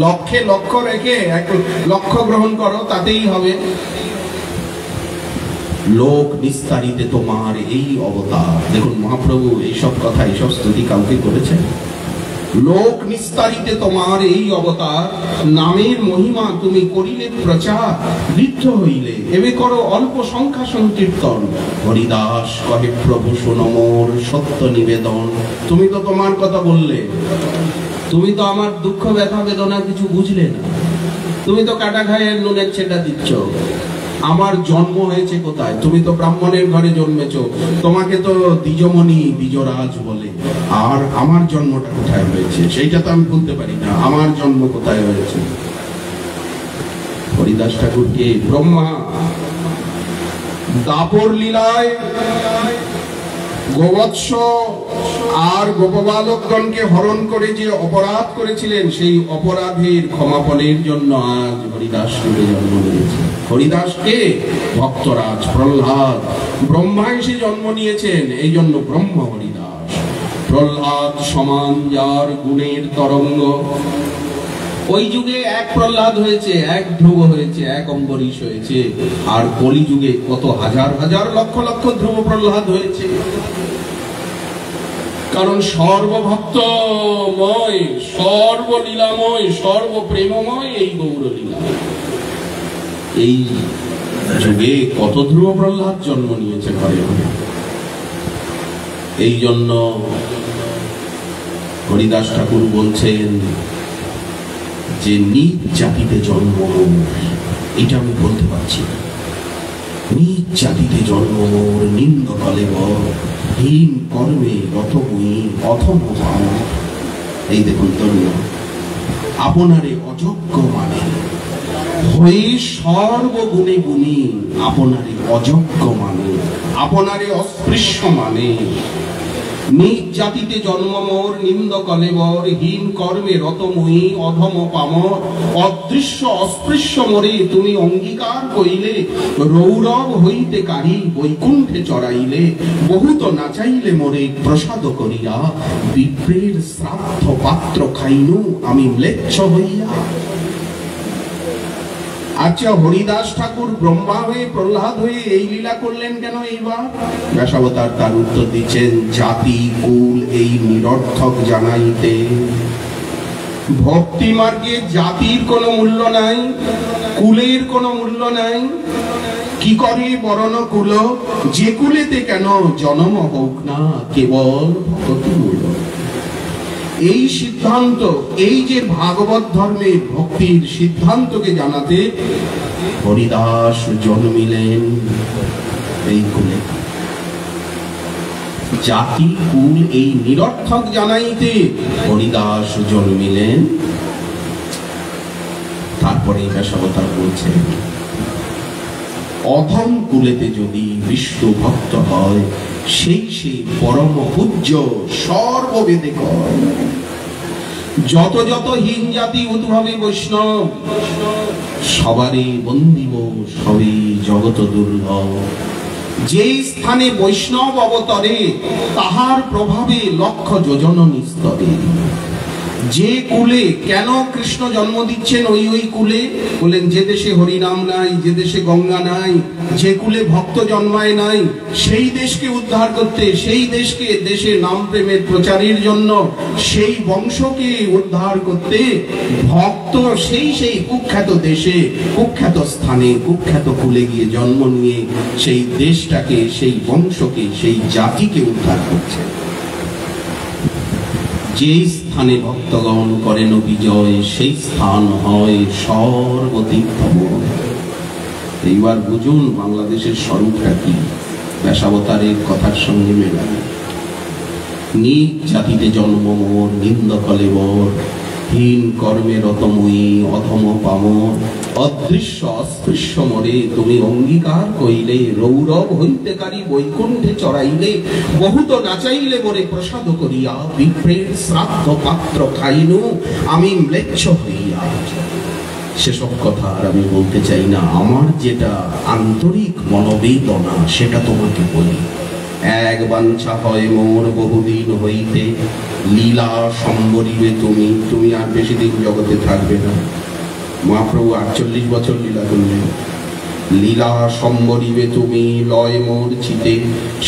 লক্ষে লক্ষ রেখে 1 লক্ষ গ্রহণ করো, তাতেই হবে। লোক নিস্তারিতে তোমার এই অবতার। দেখুন মহাপ্রভু এইসব কথা, এইসব স্তুতি কাউকে করেছেন? লোক নিস্তারিতে তোমার এই অবতার, নামের মহিমা তুমি করিলে প্রচার। বৃদ্ধ হইলে এবে করো অল্প সংখ্যা সংকীর্তন। হরিদাস কহে, প্রভু শোনো মোর সত্য নিবেদন। তুমি তো তোমার কথা বললে, তুমি তো আমার দুঃখ ব্যথা বেদনা কিছু বুঝলে না। তুমি তো কাটা খায়ের নুনের ছেটা দিচ্ছ। আমার জন্ম হয়েছে কোথায়? তুমি তো ব্রাহ্মণের ঘরে জন্মেছ, তোমাকে তো দ্বিজমণি দ্বিজরাজ বলে। আর আমার জন্মটা কোথায় হয়েছে সেইটা তো আমি বলতে পারি না। আমার জন্ম কোথায় হয়েছে? হরিদাস ঠাকুরকে ব্রহ্মা দাপর লীলায় গোবৎস আর গোপবালকগণকে হরণ করে যে অপরাধ করেছিলেন, সেই অপরাধের ক্ষমাপণের জন্য আজ হরিদাস রূপে জন্ম নিয়েছে। হরিদাসকে ভক্তরাজ প্রহ্লাদ ব্রহ্মা এসে জন্ম নিয়েছেন, এই জন্য ব্রহ্ম হরিদাস। প্রহ্লাদ সমান যার গুণের তরঙ্গ। ওই যুগে 1 প্রহ্লাদ হয়েছে, 1 ধ্রুব হয়েছে, 1 অম্বরীশ হয়েছে। আর কলি যুগে কত হাজার হাজার লক্ষ লক্ষ ধ্রুব প্রহ্লাদ হয়েছে। কারণ সর্বভক্তময়, সর্বলীলাময়, সর্বপ্রেমময় এই গৌরলীলা। এই যুগে কত ধ্রুব প্রহ্লাদ জন্ম নিয়েছে ঘরে ঘরে। এই জন্য হরিদাস ঠাকুর বলছেন যে নিজ জাতিতে জন্ম, এটা আমি বলতে পারছি না। নিজ জাতিতে জন্ম মোর, নিম্ন কলেবর, হীন কর্মে রতময়ী অথম ভাব। এই দেখুন তরুণ, আপনারে অযোগ্য মানে হয়ে সর্বগুণে গুণী, আপনারে অযোগ্য মানে, আপনারে অস্পৃশ্য মানে। নিজ জাতিতে জন্ম মোর, নিম্ন কলেবর, হীন কর্মে রতময়ী অধম পামর। অদৃশ্য অস্পৃশ্য মোরে তুমি অঙ্গীকার কইলে, রৌরব হইতে কারি বৈকুণ্ঠে চড়াইলে। বহুত নাচাইলে মোরে প্রসাদ করিয়া, বিপ্রের শ্রাদ্ধ পাত্র খাইনু আমি ম্লেচ্ছ হইয়া। আচ্ছা, হরিদাস ঠাকুর ব্রহ্মা হয়ে প্রহ্লাদ হয়ে এই লীলা করলেন কেন এইবার? ব্যাসাবতার তার উত্তর দিচ্ছেন, জাতি কুল এই নিরর্থক জানাইতে। ভক্তি মার্গে জাতির কোনো মূল্য নাই, কুলের কোনো মূল্য নাই। কি করে বরণ কুল, যে কুলেতে কেন জন্ম হোক না, কেবল ভক্তি মূল্য। এই সিদ্ধান্ত, এই যে ভাগবত ধর্মের ভক্তির সিদ্ধান্তকে জানাতে হরিদাস জন্মিলেন এই কুলে। জাতি কুল এই নিরর্থক জানাইতে হরিদাস জন্মিলেন। তারপরে ব্যাসাবতার বলছেন, অধম কুলেতে যদি বিষ্ণু ভক্ত হয়, সেই সেই পরম পূজ্য সর্ববেদে কয়। যত যত হীন জাতি উদ্ভবে বৈষ্ণব, সবারই বন্দিব সবে জগত দুর্লভ। যে স্থানে বৈষ্ণব অবতরে, তাহার প্রভাবে লক্ষ যোজন নিস্তরে। যে কুলে কেন কৃষ্ণ জন্ম দিচ্ছেন ওই ওই কুলে, বলেন যে দেশে হরিনাম নাই, যে দেশে গঙ্গা নাই, যে কুলে ভক্ত জন্মায় নাই, সেই দেশকে উদ্ধার করতে, সেই দেশে নাম প্রেমের প্রচারের জন্য, সেই বংশকে উদ্ধার করতে ভক্ত সেই কুখ্যাত দেশে, কুখ্যাত স্থানে, কুখ্যাত কুলে গিয়ে জন্ম নিয়ে সেই দেশটাকে, সেই বংশকে, সেই জাতিকে উদ্ধার করছে। যেই স্থানে ভক্তগণ করেন বিজয়, সেই স্থান হয় সর্বতীর্থম। এইবার বুঝুন বাংলাদেশের স্বরূপটা কি, ব্যাসাবতারের কথার সঙ্গে মেলায়। নিজ জাতিতে জন্ম মোর, নিন্দ কলেবর, হীন কর্মে রতময়ী অধম পামর, অদৃশ্য অস্পৃশ্য মরে তুমি অঙ্গীকার কইলে, রৌরব হইতেকারী বৈকুণ্ঠে চড়াইলে, বহুত নাচাইলে মোরে প্রসাদ করিয়া, বিপ্রের শ্রাদ্ধ পাত্র খাইনু আমি ম্লেচ্ছ হইয়া। সেসব কথা আর আমি বলতে চাই না। আমার যেটা আন্তরিক মনোবেদনা সেটা তোমাকে বলি। এক বাঞ্ছা হয় মোর বহুদিন হইতে, লীলা সম্বরিবে তুমি। তুমি আর বেশি দিন জগতে থাকবে না। মহাপ্রভু 48 বছর লীলা করলেন। লীলা সম্বরিবে তুমি, লয় মোর চিতে।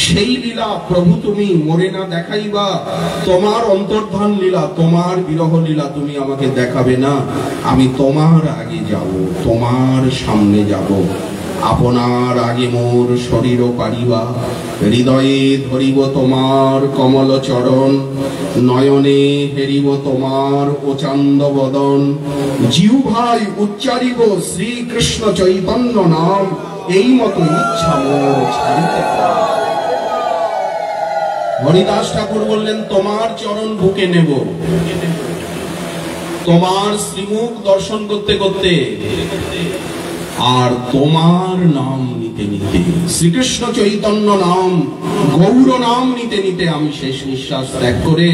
সেই লীলা প্রভু তুমি মোরে না দেখাইবা। তোমার অন্তর্ধান লীলা, তোমার বিরহ লীলা তুমি আমাকে দেখাবে না। আমি তোমার আগে যাব, তোমার সামনে যাব। আপনার আগে মোর শরীর পারিবা, হৃদয়ে ধরিব তোমার কমল চরণ, নয়নে হেরিব তোমার ওচান্দ বদন, জিহ্বায় উচ্চারিব শ্রীকৃষ্ণ চৈতন্য নাম, এই মতো ইচ্ছা মোর ছাড়িতে। হরিদাস ঠাকুর বললেন তোমার চরণ বুকে নেব, তোমার শ্রীমুখ দর্শন করতে করতে, আর তোমার নাম নিতে নিতে, শ্রীকৃষ্ণ চৈতন্য নাম, গৌর নাম নিতে নিতে আমি শেষ নিঃশ্বাস ত্যাগ করে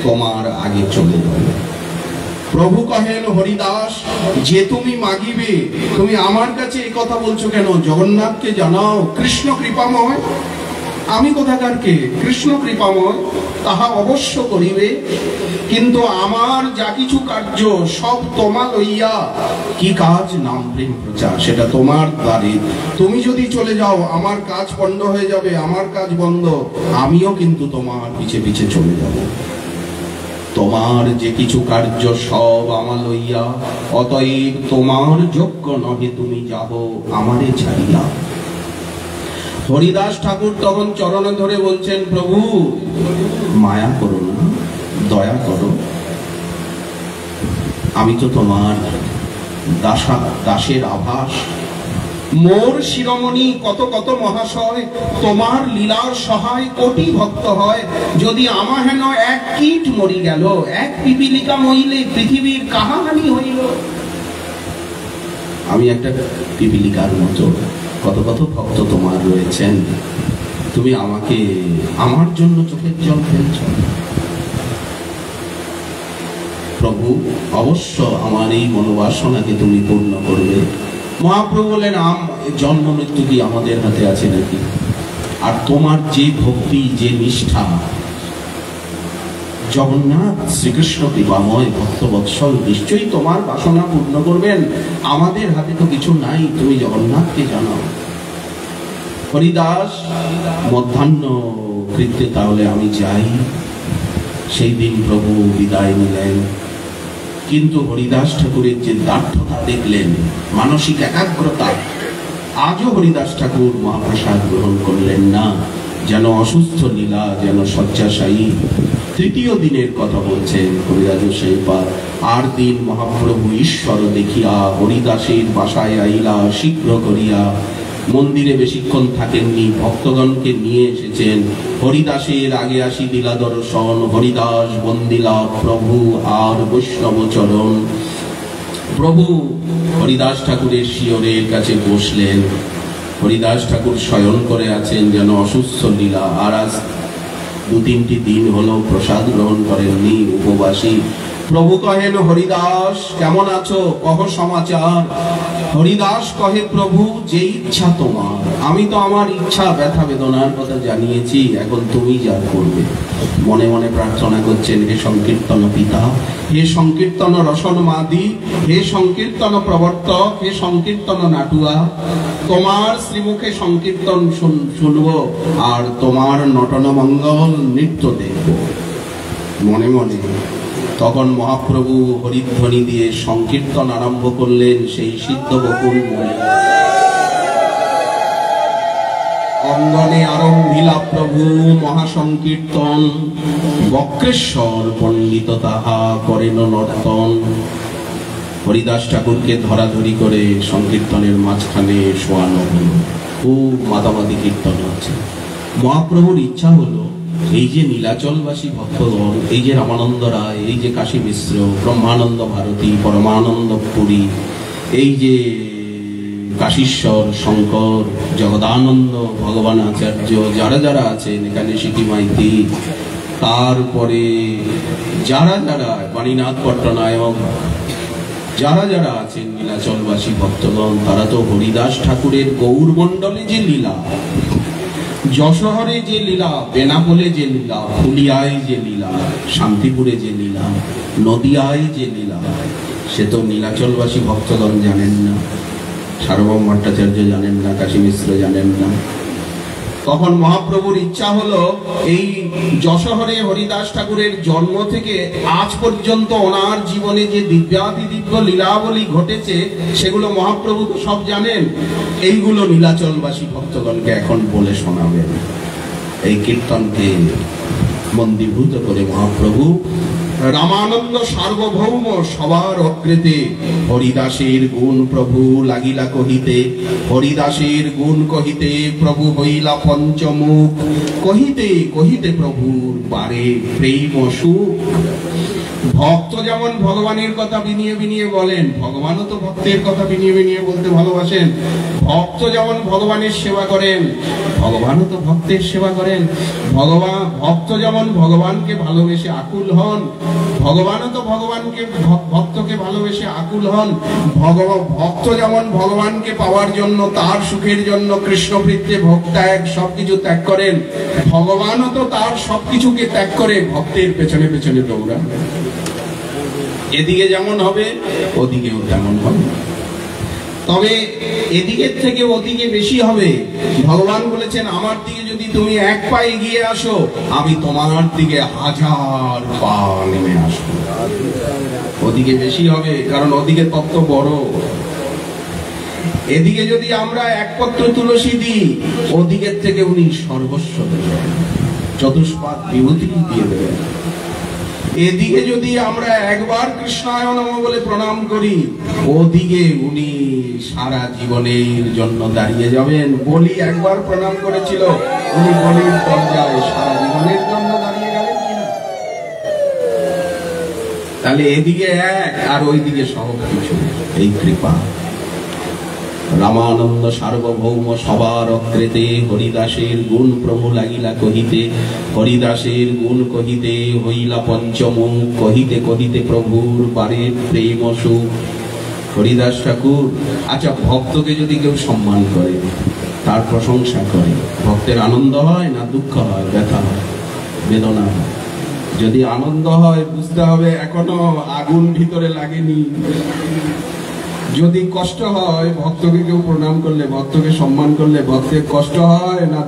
তোমার আগে চলে যাব। প্রভু কহেন হরিদাস, যে তুমি মাগিবে, তুমি আমার কাছে এই কথা বলছো কেন? জগন্নাথকে জানাও কৃষ্ণ কৃপাময়। আমি কোথাকার কে? কৃষ্ণ কৃপাময়, তাহা অবশ্য করিবে। কিন্তু আমার যা কিছু কার্য সব তোমা লইয়া। কি কাজ? নাম প্রেম প্রচার, সেটা তোমার দ্বারে। তুমি যদি চলে যাও আমার কাজ পণ্ড হয়ে যাবে, আমার কাজ বন্ধ। আমিও কিন্তু তোমার পিছে পিছে চলে যাব। তোমার যে কিছু কার্য সব আমার লইয়া, অতএব তোমার যোগ্য নহে তুমি যাব আমারে ছাড়িয়া। হরিদাস ঠাকুর তখন চরণে ধরে বলছেন, প্রভু মায়া করো না, দয়া করো। আমি তো তোমার দাসের আভাস। মোর শিরোমণি কত কত মহাশয়, তোমার লীলার সহায় কোটি ভক্ত হয়। যদি আমা হেন এক কীট মরি গেল, এক পিপিলিকা মরিলে পৃথিবীর কাহাহানি হইল। আমি একটা পিপিলিকার মতো, কত কত ভক্ত তোমার রয়েছেন, তুমি আমাকে আমার জন্য চোখের জল ফেলছ। প্রভু অবশ্য আমার এই মনোবাসনাকে তুমি পূর্ণ করবে। মহাপ্রভু বলেন, জন্ম মৃত্যু কি আমাদের হাতে আছে নাকি? আর তোমার যে ভক্তি, যে নিষ্ঠা, জগন্নাথ শ্রীকৃষ্ণ কৃপাময় ভক্তবৎসল নিশ্চয়ই তোমার বাসনা পূর্ণ করবেন। আমাদের হাতে তো কিছু নাই, তুমি জগন্নাথকে জানাও। হরিদাস মধ্যাহ্ন কৃত্যে তাহলে আমি যাই। সেই দিন প্রভু বিদায় নিলেন। কিন্তু হরিদাস ঠাকুরের যে দার্ঢ্যতা দেখলেন, মানসিক একাগ্রতা, আজও হরিদাস ঠাকুর মহাপ্রসাদ গ্রহণ করলেন না। যেন অসুস্থ লীলা, যেন শয্যাশায়ী। তৃতীয় দিনের কথা বলছেন হরিদাস সেইপা। আর দিন মহাপ্রভু ঈশ্বর দেখিয়া হরিদাসের বাসায় আইলা শীঘ্র করিয়া। মন্দিরে বেশিক্ষণ থাকেননি, ভক্তগণকে নিয়ে এসেছেন। হরিদাসের আগে আসি দিলা দর্শন, হরিদাস বন্দিলা প্রভু আর বৈষ্ণব চরণ। প্রভু হরিদাস ঠাকুরের শিয়রের কাছে বসলেন। হরিদাস ঠাকুর শয়ন করে আছেন, যেন অসুস্থ লীলা। আর আজ 2-3টি দিন হলো প্রসাদ গ্রহণ করেননি, উপবাসী। প্রভু কহেন, হরিদাস কেমন আছো, কহ সমাচার। হরিদাস কহে, প্রভু যে ইচ্ছা তোমার। আমি তো আমার ইচ্ছা ব্যথা বেদনার কথা জানিয়েছি, এখন তুমি যা করবে। মনে মনে প্রার্থনা করছেন, হে সংকীর্তন পিতা, হে সংকীর্তন রসন মাদি, হে সংকীর্তন প্রবর্তক, হে সংকীর্তন নাটুয়া, তোমার শ্রীমুখে সংকীর্তন শুনবো আর তোমার নটন মঙ্গল নৃত্য দেখব মনে মনে। তখন মহাপ্রভু হরিধ্বনি দিয়ে সংকীর্তন আরম্ভ করলেন সেই সিদ্ধ বকুল বলে, অঙ্গনে আরম্ভিলা প্রভু মহাসংকীর্তন, বক্রেশ্বর পণ্ডিত তাহা করেন নর্তন। হরিদাস ঠাকুরকে ধরাধরি করে সংকীর্তনের মাঝখানে শোয়ানো হলো, খুব মাতামাতি কীর্তন হচ্ছে। মহাপ্রভুর ইচ্ছা হলো এই যে নীলাচলবাসী ভক্তগণ, এই যে রামানন্দ রায়, এই যে কাশী মিশ্র, ব্রহ্মানন্দ ভারতী, পরমানন্দ পুরী, এই যে কাশীশ্বর, শঙ্কর, জগদানন্দ, ভগবান আচার্য, যারা যারা আছেন এখানে, সিটি মাইতি, তারপরে যারা যারা বাণীনাথ পট্টনায়ক, যারা যারা আছেন নীলাচলবাসী ভক্তগণ, তারা তো হরিদাস ঠাকুরের গৌরমণ্ডলে যে লীলা, যশোহরে যে লীলা, বেনাপোলে যে লীলা, ফুলিয়ায় যে লীলা, শান্তিপুরে যে লীলা, নদিয়ায় যে লীলা, সে তো নীলাচলবাসী ভক্তগণ জানেন না, সার্বভৌম ভট্টাচার্য জানেন না, কাশী মিশ্র জানেন না। তখন মহাপ্রভুর ইচ্ছা হলো এই যশোহরে হরিদাস ঠাকুরের জন্ম থেকে আজ পর্যন্ত ওনার জীবনে যে দিব্যাতি দিব্য লীলাবলী ঘটেছে সেগুলো মহাপ্রভু তো সব জানেন, এইগুলো নীলাচলবাসী ভক্তগণকে এখন বলে শোনাবেন। এই কীর্তনকে মন্দীভূত করে মহাপ্রভু রামানন্দ সার্বভৌম সবার অগ্রেতে হরিদাসের গুণ প্রভু লাগিলা কহিতে, হরিদাসের গুণ কহিতে প্রভু হইলা পঞ্চমুখ, কহিতে কহিতে প্রভুর বারে প্রেম সুখ। ভক্ত যেমন ভগবানের কথা বিনিয়ে বিনিয়ে বলেন, ভগবানও তো ভক্তের কথা বিনিয়ে বিনিয়ে বলতে ভালোবাসেন। ভক্ত যেমন ভগবানের সেবা করেন, ভগবানও তো ভক্তের সেবা করেন। ভক্ত যেমন ভগবানকে ভালোবেসে আকুল হন, ভগবানও তো ভগবানকে ভক্তকে ভালোবেসে আকুল হন। ভক্ত যেমন ভগবানকে পাওয়ার জন্য, তার সুখের জন্য কৃষ্ণবৃত্তে ভোগ ত্যাগ সবকিছু ত্যাগ করেন, ভগবানও তো তার সবকিছুকে ত্যাগ করে ভক্তের পেছনে পেছনে দৌড়ান। এদিকে যেমন হবে ওদিকেও তেমন হবে, তবে এদিকের থেকে ওদিকে বেশি হবে। ভগবান বলেছেন, আমার দিকে যদি তুমি এক পা এগিয়ে আসো, আমি তোমার দিকে 1000 পা নেমে আসবো। ওদিকে বেশি হবে, কারণ ওদিকে তত্ত্ব বড়। এদিকে যদি আমরা এক পত্র তুলসী দিই, ওদিকের থেকে উনি সর্বস্ব দেবেন, চতুষ্পাদ বিভূতি দিয়ে দেবেন। এদিকে যদি আমরা একবার কৃষ্ণায় নমঃ বলে প্রণাম করি, ওদিকে উনি সারা জীবনের জন্য দাঁড়িয়ে যাবেন। বলি একবার প্রণাম করেছিল, উনি বলির পর্যায়ে সারা জীবনের জন্য দাঁড়িয়ে গেলেন কিনা? তাহলে এদিকে এক আর ওইদিকে সব কিছু, এই কৃপা। রামানন্দ সার্বভৌম সবার অগ্রেতে হরিদাসের গুণ প্রভু লাগিলা কহিতে, হরিদাসের গুণ কহিতে হইলা পঞ্চমুখ, কহিতে কহিতে প্রভুর বারে প্রেম সুখ। হরিদাস ঠাকুর, আচ্ছা ভক্তকে যদি কেউ সম্মান করে, তার প্রশংসা করে, ভক্তের আনন্দ হয় না দুঃখ হয়, ব্যথা হয়, বেদনা হয়? যদি আনন্দ হয় বুঝতে হবে এখনো আগুন ভিতরে লাগেনি। যদি কষ্ট হয়, ভক্তকে কেউ প্রণাম করলে, ভক্তকে সম্মান করলে, ভক্তের কষ্ট হয় না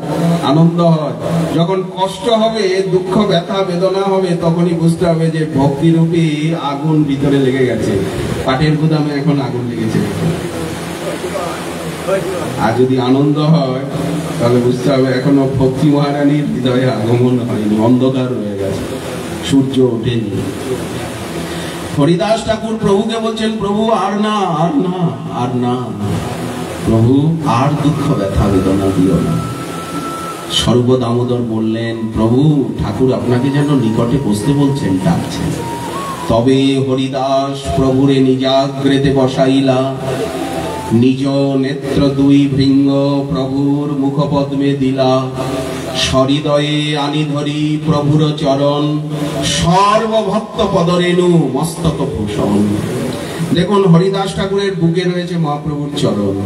আনন্দ হয়? যখন কষ্ট হবে, দুঃখ ব্যথা বেদনা হবে, তখনই বুঝতে হবে যে ভক্তিরূপী আগুন ভিতরে লেগে গেছে, পাটের গুদামে এখন আগুন লেগেছে। আর যদি আনন্দ হয়, তাহলে বুঝতে হবে এখনো ভক্তি মহারানীর হৃদয়ে আগমন হয়নি, অন্ধকার রয়ে গেছে, সূর্য ওঠেনি। হরিদাস ঠাকুর প্রভুকে বলছেন, প্রভু আর না, আর না, আর না, প্রভু আর দুঃখ ব্যথা বেদনা দিও না। সর্বদামোদর বললেন, প্রভু ঠাকুর আপনাকে যেন নিকটে বসতে বলছেন, ডাকছেন। তবে হরিদাস প্রভুরে নিজাগ্রেতে বসাইলা, নিজ নেত্র দুই ভৃঙ্গ প্রভুর মুখপদ্মে দিলা, সহৃদয়ে আনি ধরি প্রভুর চরণ, সর্বভক্ত পদরেণু মস্তক ভূষণ। দেখুন, হরিদাস ঠাকুরের বুকে রয়েছে মহাপ্রভুর চরণ,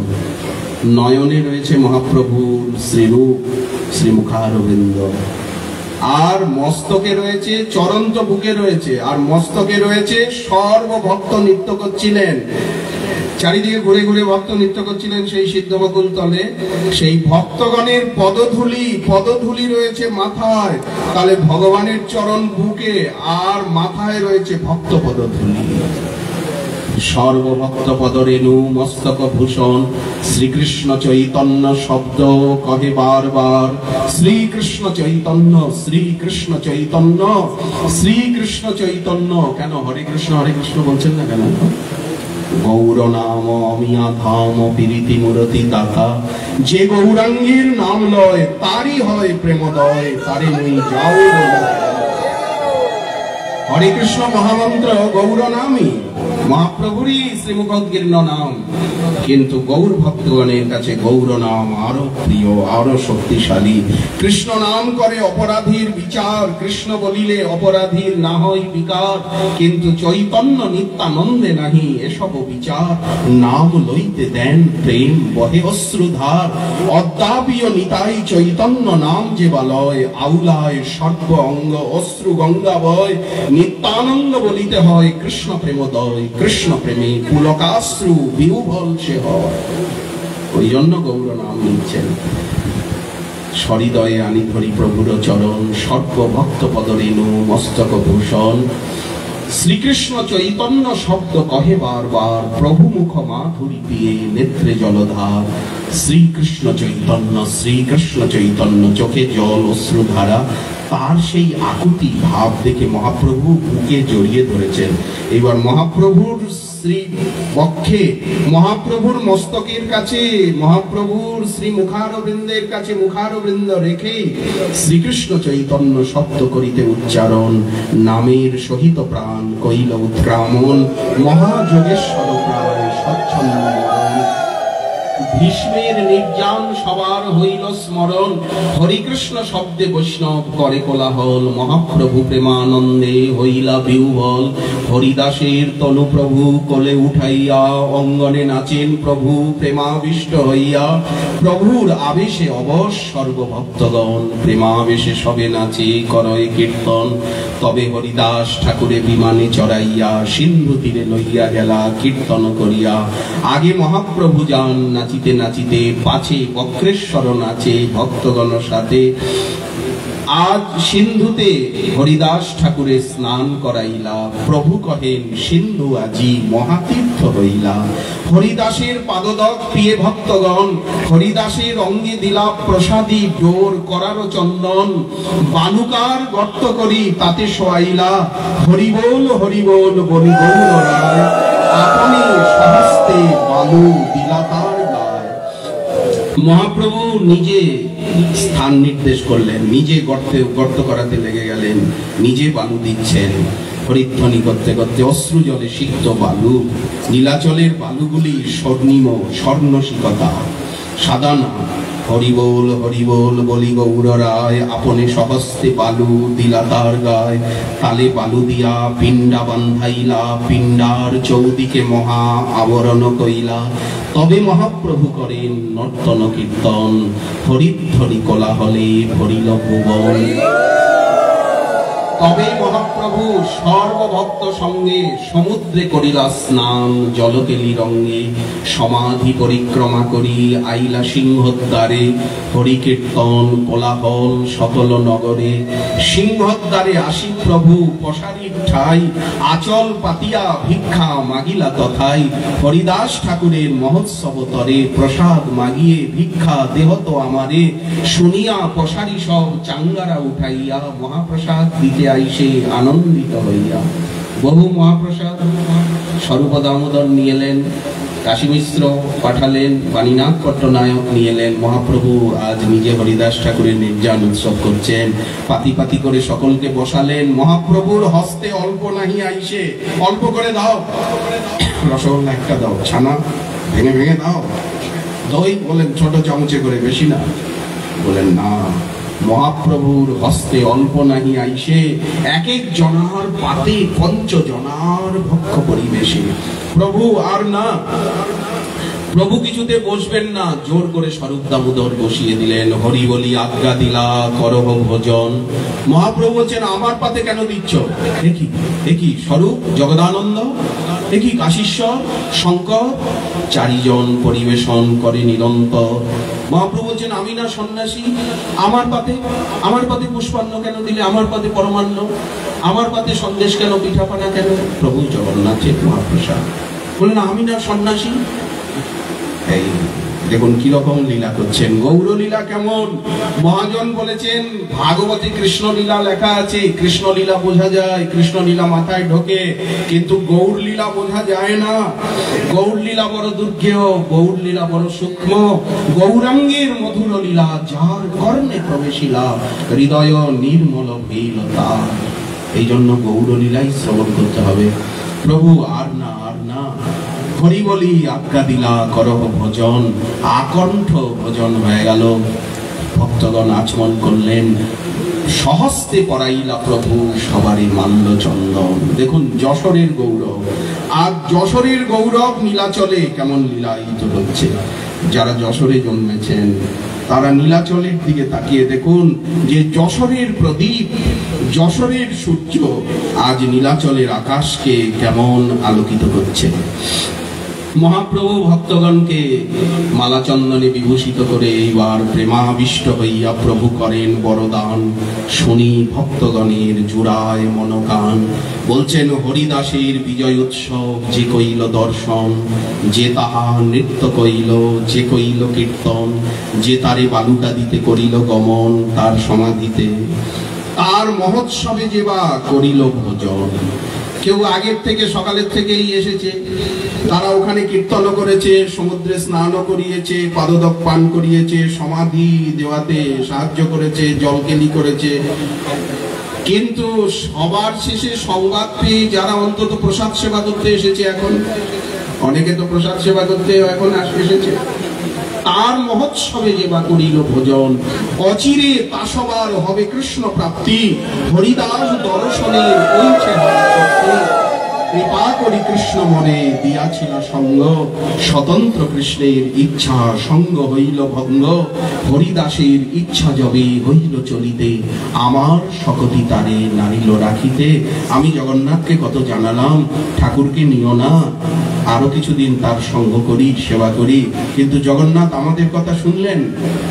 নয়নে রয়েছে মহাপ্রভুর শ্রীরূপ, শ্রীমুখারবিন্দ, আর মস্তকে রয়েছে, চরণ তো বুকে রয়েছে, আর মস্তকে রয়েছে সর্বভক্ত নৃত্য করছিলেন, চারিদিকে ঘুরে ঘুরে ভক্ত নৃত্য করছিলেন সেই সিদ্ধবকুল তলে। সেই ভক্তগণের পদধূলি রয়েছে মাথায়, তাহলে ভগবানের চরণ বুকে আর মাথায় রয়েছে ভক্ত পদধূলি। সর্বভক্ত পদ রেণু মস্তক ভূষণ শ্রীকৃষ্ণ চৈতন্য শব্দ কহে বারবার, শ্রীকৃষ্ণ চৈতন্য, শ্রীকৃষ্ণ চৈতন্য, শ্রীকৃষ্ণ চৈতন্য। কেন হরে কৃষ্ণ বলছেন না কেন? গৌর নাম অমিয়া ধাম প্রীতি মূরতি দাতা, যে গৌরাঙ্গীর নাম লয় তারই হয় প্রেমদয়, তারে মুই যাও। হরে কৃষ্ণ মহামন্ত্র গৌর নামই, মহাপ্রভুরই শ্রীমুখোদ্গীর্ণ নাম, কিন্তু গৌর ভক্তগণের কাছে গৌর নাম আরো প্রিয়, আরো শক্তিশালী। কৃষ্ণ নাম করে অপরাধীর বিচার, কৃষ্ণ বলিলে অপরাধীর না হয় বিকার, কিন্তু চৈতন্য নিত্যানন্দে নাহি এসব বিচার। নাম লইতে দেন প্রেম বহে অশ্রুধার, অদ্যাপিও নিতাই চৈতন্য নাম যে বালয়, আউলায় সর্ব অঙ্গ অশ্রু গঙ্গা বয়। নিত্যানন্দ বলিতে হয় কৃষ্ণ প্রেমদয়, কৃষ্ণ প্রেমে পুলকাশ্রু বিহ্বল সে হয়। ওই জন্য গৌর নাম নিচ্ছেন। সহৃদয়ে আনি ধরি প্রভুর চরণ, সর্বভক্ত পদ রেণু মস্তক ভূষণ। শ্রীকৃষ্ণ চৈতন্য শব্দ কহে বারবার, প্রভু মুখ মাধুরী পিয়ে নেত্রে জলধার। শ্রীকৃষ্ণ চৈতন্য, শ্রীকৃষ্ণ চৈতন্য, চোখে জল অশ্রুধারা। তার সেই আকুতি ভাব দেখে মহাপ্রভু বুকে জড়িয়ে ধরেছেন। এবার মহাপ্রভুর শ্রী বক্ষে, মহাপ্রভুর মস্তকের কাছে, মহাপ্রভুর শ্রী মুখারবৃন্দের কাছে মুখারবৃন্দ রেখে শ্রীকৃষ্ণ চৈতন্য শব্দ করিতে উচ্চারণ। নামের সহিত প্রাণ কইল উৎক্রামণ, মহাযোগেশ্বর প্রায় স্বচ্ছন্দ। ভীষ্মের নির্যান সবার হইল স্মরণ, হরিকৃষ্ণ শব্দে বৈষ্ণব করে কোলাহল। মহাপ্রভু প্রেমানন্দে হইলা বিহ্বল, হরিদাসের তনু প্রভু কোলে উঠাইয়া অঙ্গনে নাচেন প্রভু প্রেমাবিষ্ট হইয়া। প্রভুর আবেশে অবশ সর্বভক্তগণ, প্রেমাবেশে সবে নাচে করয় কীর্তন। তবে হরিদাস ঠাকুরে বিমানে চড়াইয়া সিন্ধু তীরে লইয়া গেলা কীর্তন করিয়া। আগে মহাপ্রভু যান নাচিতে নাচিতে, পাছে বক্রেশ্বর নাচে ভক্তগণ সাথে। আজ সিন্ধুতে হরিদাস ঠাকুরে স্নান করাইলা, প্রভু কহেন সিন্ধু আজি মহাতীর্থ হইলা। হরিদাসের পাদদক প্রিয় ভক্তগণ, হরিদাসের অঙ্গে দিলা প্রসাদী ডোর করার চন্দন। বালুকার গর্ত করি তাতে শোয়াইলা, হরিবোল হরিবোল বলি গৌর রায়। আপনি সহস্তে বালু দিলা তার গায়। মহাপ্রভু নিজে স্থান নির্দেশ করলেন, নিজে গর্ত করাতে লেগে গেলেন, নিজে বালু দিচ্ছেন। হরিধ্বনি করতে করতে অশ্রু জলে সিক্ত বালু, নীলাচলের বালুগুলি স্বর্ণিম স্বর্ণশিকতা, সাদা না। হরিবোল হরিবোল বলি গৌর রায়, আপনি সহস্তে বালু দিলা তার গায়। তালে বালু দিয়া পিণ্ডা বান্ধাইলা, পিণ্ডার চৌদিকে মহা আবরণ কইলা। তবে মহাপ্রভু করেন নর্তন কীর্তন, হরিধ্বনি কোলাহলে ভরিল ভুবন। তবে মহাপ্রভু সর্বভক্ত সঙ্গে সমুদ্রে করিলা স্নান, জলকেলি রঙ্গে সমাধি পরিক্রমা করি আইলা সিংহদ্বারে। হরি কীর্তন কোলাহল সকল নগরে, সিংহদ্বারে আসি প্রভু পশারির ঠাই। আচল পাতিয়া ভিক্ষা মাগিলা তথাই, হরিদাস ঠাকুরের মহোৎসব তরে। প্রসাদ মাগিয়ে ভিক্ষা দেহত আমারে, শুনিয়া পশারি সব চাঙ্গারা উঠাইয়া। মহাপ্রসাদ দিতে আইসে আনন্দিত হইয়া। বহু মহাপ্রসাদ স্বরূপ দামোদর নিয়ে এলেন, কাশী মিশ্র পাঠালেন, বাণীনাথ পট্টনায়ক নিয়ে এলেন। মহাপ্রভু আজ নিজে হরিদাস ঠাকুরের নির্যান উৎসব করছেন। পাতি পাতি করে সকলকে বসালেন। মহাপ্রভুর হস্তে অল্প নাহি আইসে, অল্প করে দাও, রসগোল্লা একটা দাও, ছানা ভেঙে ভেঙে দাও, দই বলেন ছোট চামচে করে, বেশি না। বলেন না, মহাপ্রভুর হস্তে অল্প নাহি আইসে, এক এক জনার পাতে পঞ্চ জনার ভক্ষ পরিবেশে। প্রভু আর না, প্রভু কিছুতে বসবেন না, জোর করে স্বরূপ দামোদর বসিয়ে দিলেন। হরি বলি আজ্ঞা দিলা করহ ভোজন। মহাপ্রভু বলছেন, আমার পাতে কেন দিচ্ছ? একই স্বরূপ জগদানন্দ, একই কাশীশ্বর, শঙ্কর, চারিজন পরিবেশন করে নিরন্তর। মহাপ্রভু বলছেন, আমি না সন্ন্যাসী, আমার পাতে পুষ্পান্ন কেন দিলে? আমার পাতে পরমান্ন, আমার পাতে সন্দেশ কেন, পিঠাপানা কেন? প্রভু জগন্নাথের মহাপ্রসাদ। বললেন, আমি না সন্ন্যাসী। এই দেখুন কিরকম লীলা করছেন। গৌর লীলা কেমন? মহাজন বলেছেন, ভাগবতে কৃষ্ণ লীলা লেখা আছে, কৃষ্ণ লীলা বোঝা যায়, কৃষ্ণ লীলা মাথায় ঢোকে, কিন্তু গৌর লীলা বোঝা যায় না। গৌর লীলা বড় দুর্গেয়, গৌর লীলা বড় সূক্ষ্ম। গৌরাঙ্গের মধুর লীলা যার কর্ণে প্রবেশিলা, হৃদয় নির্মল হইল তার। এই জন্য গৌর লীলাই শ্রবণ করতে হবে। প্রভু আর না হরি বলি আজ্ঞা দিলা করহ ভোজন, আকণ্ঠ ভোজন হয়ে গেল। ভক্তগণ আচমন করলেন, সহস্তে পরাইলা প্রভু সবারই মাল্য চন্দন। দেখুন যশোরের গৌরব, আজ যশোরের গৌরব নীলাচলে কেমন লীলায়িত হচ্ছে। যারা যশোরে জন্মেছেন তারা নীলাচলের দিকে তাকিয়ে দেখুন যে যশোরের প্রদীপ, যশোরের সূর্য আজ নীলাচলের আকাশকে কেমন আলোকিত করছে। মহাপ্রভু ভক্তগণকে মালাচন্দনে বিভূষিত করে এইবার প্রেমাবিষ্ট হইয়া প্রভু করেন বরদান। শুনি ভক্তগণের জুড়ায় মনকান। বলছেন, হরিদাসের বিজয় উৎসব যে কইল দর্শন, যে তাহা নৃত্য কইল, যে কইল কীর্তন, যে তারে বালুকা দিতে করিল গমন তার সমাধিতে, তার মহোৎসবে যে বা করিল ভোজন। কেউ আগের থেকে সকালের থেকেই এসেছে, তারা ওখানে কীর্তন করেছে, সমুদ্রে স্নানও করিয়েছে, পাদদক পান করিয়েছে, সমাধি দেওয়াতে সাহায্য করেছে, জলকেলি করেছে। কিন্তু সবার শেষে সংবাদ পেয়ে যারা অন্তত প্রসাদ সেবা করতে এসেছে, এখন অনেকে তো প্রসাদ সেবা করতে এখন এসেছে, তার মহোৎসবে যে বা করিল ভোজন। অচিরে তা সবার হবে কৃষ্ণ প্রাপ্তি, হরিদাস দর্শনে ওইছে কৃপা করি কৃষ্ণ মনে দিয়াছিল সঙ্গ, স্বতন্ত্র কৃষ্ণের ইচ্ছা সঙ্গ হইল ভঙ্গ। হরিদাসের ইচ্ছা যবে হইল চলিতে, আমার শকতি তারে নারিল রাখিতে। আমি জগন্নাথকে কত জানালাম, ঠাকুরকে নিও না, আরো কিছুদিন তার সঙ্গ করি, সেবা করি, কিন্তু জগন্নাথ আমাদের কথা শুনলেন,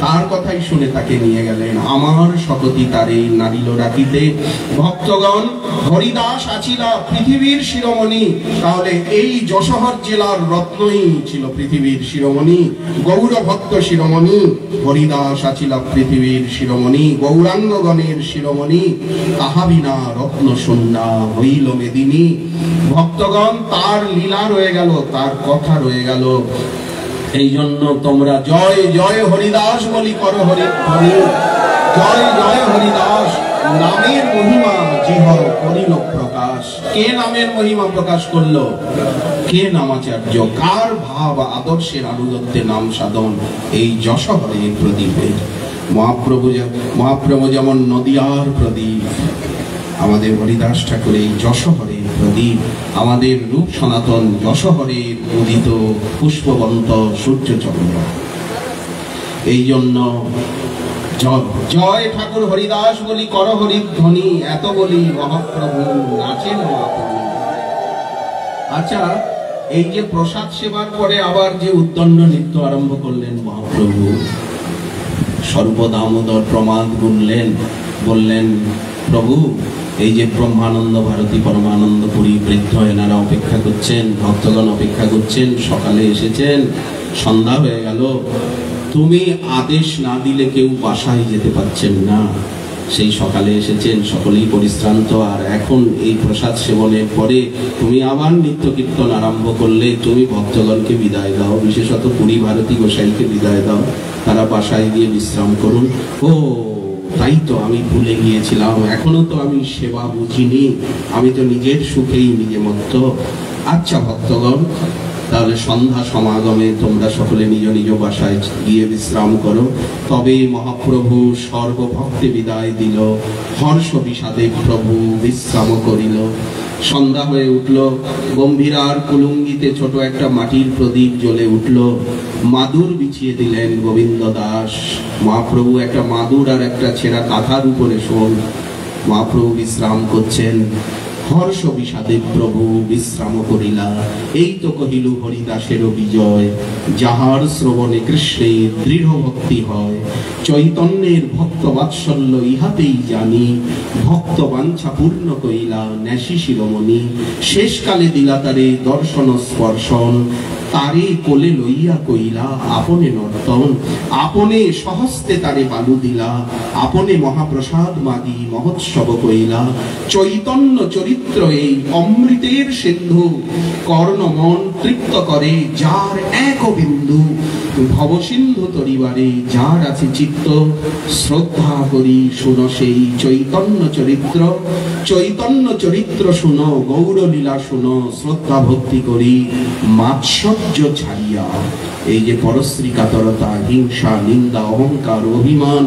তার কথাই শুনে তাকে নিয়ে গেলেন। আমার শকতি তারে নারিল রাখিতে। ভক্তগণ, হরিদাস আছিলা পৃথিবীর শিরোমণি, তাহলে এই যশোহর জেলার রত্নই ছিল পৃথিবীর শিরোমণি, গৌর ভক্ত শিরোমণি। হরিদাস আছিলা পৃথিবীর শিরোমণি, গৌরাঙ্গগণের শিরোমণি, তাহা বিনা রত্ন শূন্যা হইল মেদিনী। ভক্তগণ, তার লীলা রয়ে গেল, তার কথা রয়ে গেল। এই জন্য তোমরা জয় জয় হরিদাস বলি করো হরি হরি, জয় জয় হরিদাস। নামের মহিমা জিহ করিল প্রকাশ। কে নামের মহিমা প্রকাশ করলো? কে নামাচার্য? কার ভাব আদর্শের আনুগত্যে নাম সাধন? এই যশোহরের প্রদীপের। মহাপ্রভু যেমন নদিয়ার প্রদীপ, আমাদের হরিদাস ঠাকুর এই যশোহরের প্রদীপ। আমাদের রূপ সনাতন যশোহরের উদিত পুষ্পবন্ত সূর্যচন্দ্র। এই জন্য জয় ঠাকুর হরিদাস বলি কর হরিধ্বনি, এত বলি মহাপ্রভু নাচেন মহাপ্রভু। আচ্ছা, এই যে প্রসাদ সেবার পরে আবার যে উদ্দণ্ড নৃত্য আরম্ভ করলেন মহাপ্রভু, স্বরূপ দামোদর প্রমাদ গুনলেন, বললেন, প্রভু এই যে ব্রহ্মানন্দ ভারতী পরমানন্দ পুরী বৃদ্ধ এনারা অপেক্ষা করছেন, ভক্তগণ অপেক্ষা করছেন, সকালে এসেছেন, সন্ধ্যা হয়ে গেল, তুমি আদেশ না দিলে কেউ বাসায় যেতে পারছেন না। সেই সকালে এসেছেন, সকলেই পরিশ্রান্ত, আর এখন এই প্রসাদ সেবনের পরে তুমি আবার নিত্য কীর্তন আরম্ভ করলে, তুমি ভক্তগণকে বিদায় দাও, বিশেষত পুরী ভারতী গোসাইকে বিদায় দাও, তারা বাসায় গিয়ে বিশ্রাম করুন। ও তাই তো, আমি ভুলে গিয়েছিলাম, এখনো তো আমি সেবা বুঝিনি, আমি তো নিজের সুখেই নিজে মত্ত। আচ্ছা ভক্তগণ, তাহলে সন্ধ্যা সমাগমে তোমরা সকলে নিজ নিজ বাসায় গিয়ে বিশ্রাম করো। তবে মহাপ্রভু সর্বভক্তে বিদায় দিল, হর্ষ বিষাদে প্রভু বিশ্রাম করিল। সন্ধ্যা হয়ে উঠল, গম্ভীরার কুলুঙ্গিতে ছোট একটা মাটির প্রদীপ জ্বলে উঠল। মাদুর বিছিয়ে দিলেন গোবিন্দ দাস। মহাপ্রভু একটা মাদুর আর একটা ছেঁড়া কাঁথার উপরে শোন। মহাপ্রভু বিশ্রাম করছেন। হর্ষ বিষাদে প্রভু বিশ্রাম করিলা, এই তো কহিল হরিদাসের বিজয়। যাহার শ্রবণে কৃষ্ণের দৃঢ় ভক্তি হয়, চৈতন্যের ভক্ত বাৎসল্য ইহাতেই জানি। ভক্ত বাঞ্ছা পূর্ণ কইলা ন্যাসী শিরোমণি, শেষকালে দিলা তারে দর্শন স্পর্শন। তারে কোলে লইয়া কইলা আপনে নর্তন, আপনে সহস্তে তারে বালু দিলা। আপনে মহাপ্রসাদ মাগি মহোৎসব কইলা। চৈতন্য চরিত্র এই অমৃতের সিন্ধু, কর্ণমন তৃপ্ত করে যার এক বিন্দু। ভবসিন্ধু তরিবারে যার আছে চিত্ত, শ্রদ্ধা করি শুনো সেই চৈতন্য চরিত্র। চৈতন্য চরিত্র শুনো, গৌরলীলা শুনো, শ্রদ্ধা ভক্তি করি মাৎসর্য ছাড়িয়া। এই যে পরশ্রী কাতরতা, হিংসা, নিন্দা, অহংকার, অভিমান,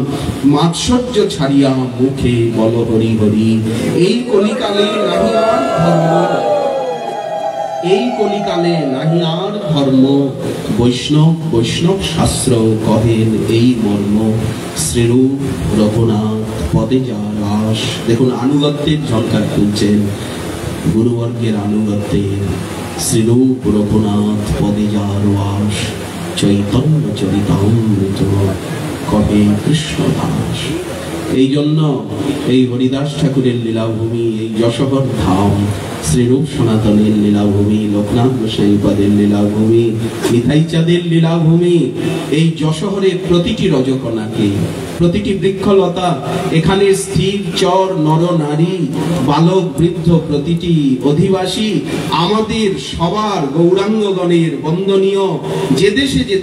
মাৎসর্য ছাড়িয়া মুখে বল হরি হরি। এই কলিকালে নাহি আর ধর্ম, এই কলিকালে নাহি আর ধর্ম। বৈষ্ণব বৈষ্ণব শাস্ত্র কহেন এই মর্ম। শ্রীরূপ রঘুনাথ পদে যার আস। দেখুন আনুগত্যের ঝঙ্কার তুলছেন, গুরুবর্গের আনুগত্যের। শ্রীরূপ রঘুনাথ পদে যার আস, চৈতন্য চরিতামৃত কহে কৃষ্ণ দাস। এই জন্য এই হরিদাস ঠাকুরের লীলাভূমি, এই যশোহর ধাম, শ্রীরূপ সনাতনের লীলাভূমি, লোকনাথ গোসাইপাদের লীলাভূমি, নিতাইচাঁদের লীলাভূমি। এই যশোহরের প্রতিটি রজকণাকে, প্রতিটি বৃক্ষলতা, এখানে স্থির চর নর নারী, বালক বৃদ্ধ, প্রতিটি অধিবাসী আমাদের সবার গৌরাঙ্গগণের বন্দনীয়। যে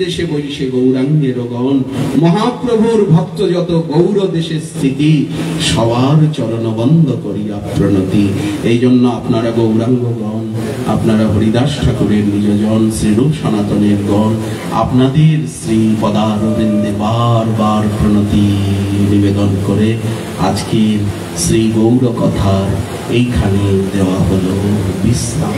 দেশে বৈশে গৌরাঙ্গের গণ, মহাপ্রভুর ভক্ত যত গৌর দেশে স্থিতি, সবার চরণ বন্ধ করিয়া প্রণতি। এই জন্য আপনারা গৌরাঙ্গগণ, আপনারা হরিদাস ঠাকুরের নিজজন, শ্রীরূপ সনাতনের গণ, আপনাদের শ্রী পদারবিন্দে বারবার প্রণতি নিবেদন করে আজকের শ্রী গৌর কথার এইখানে দেওয়া হলো বিশ্রাম।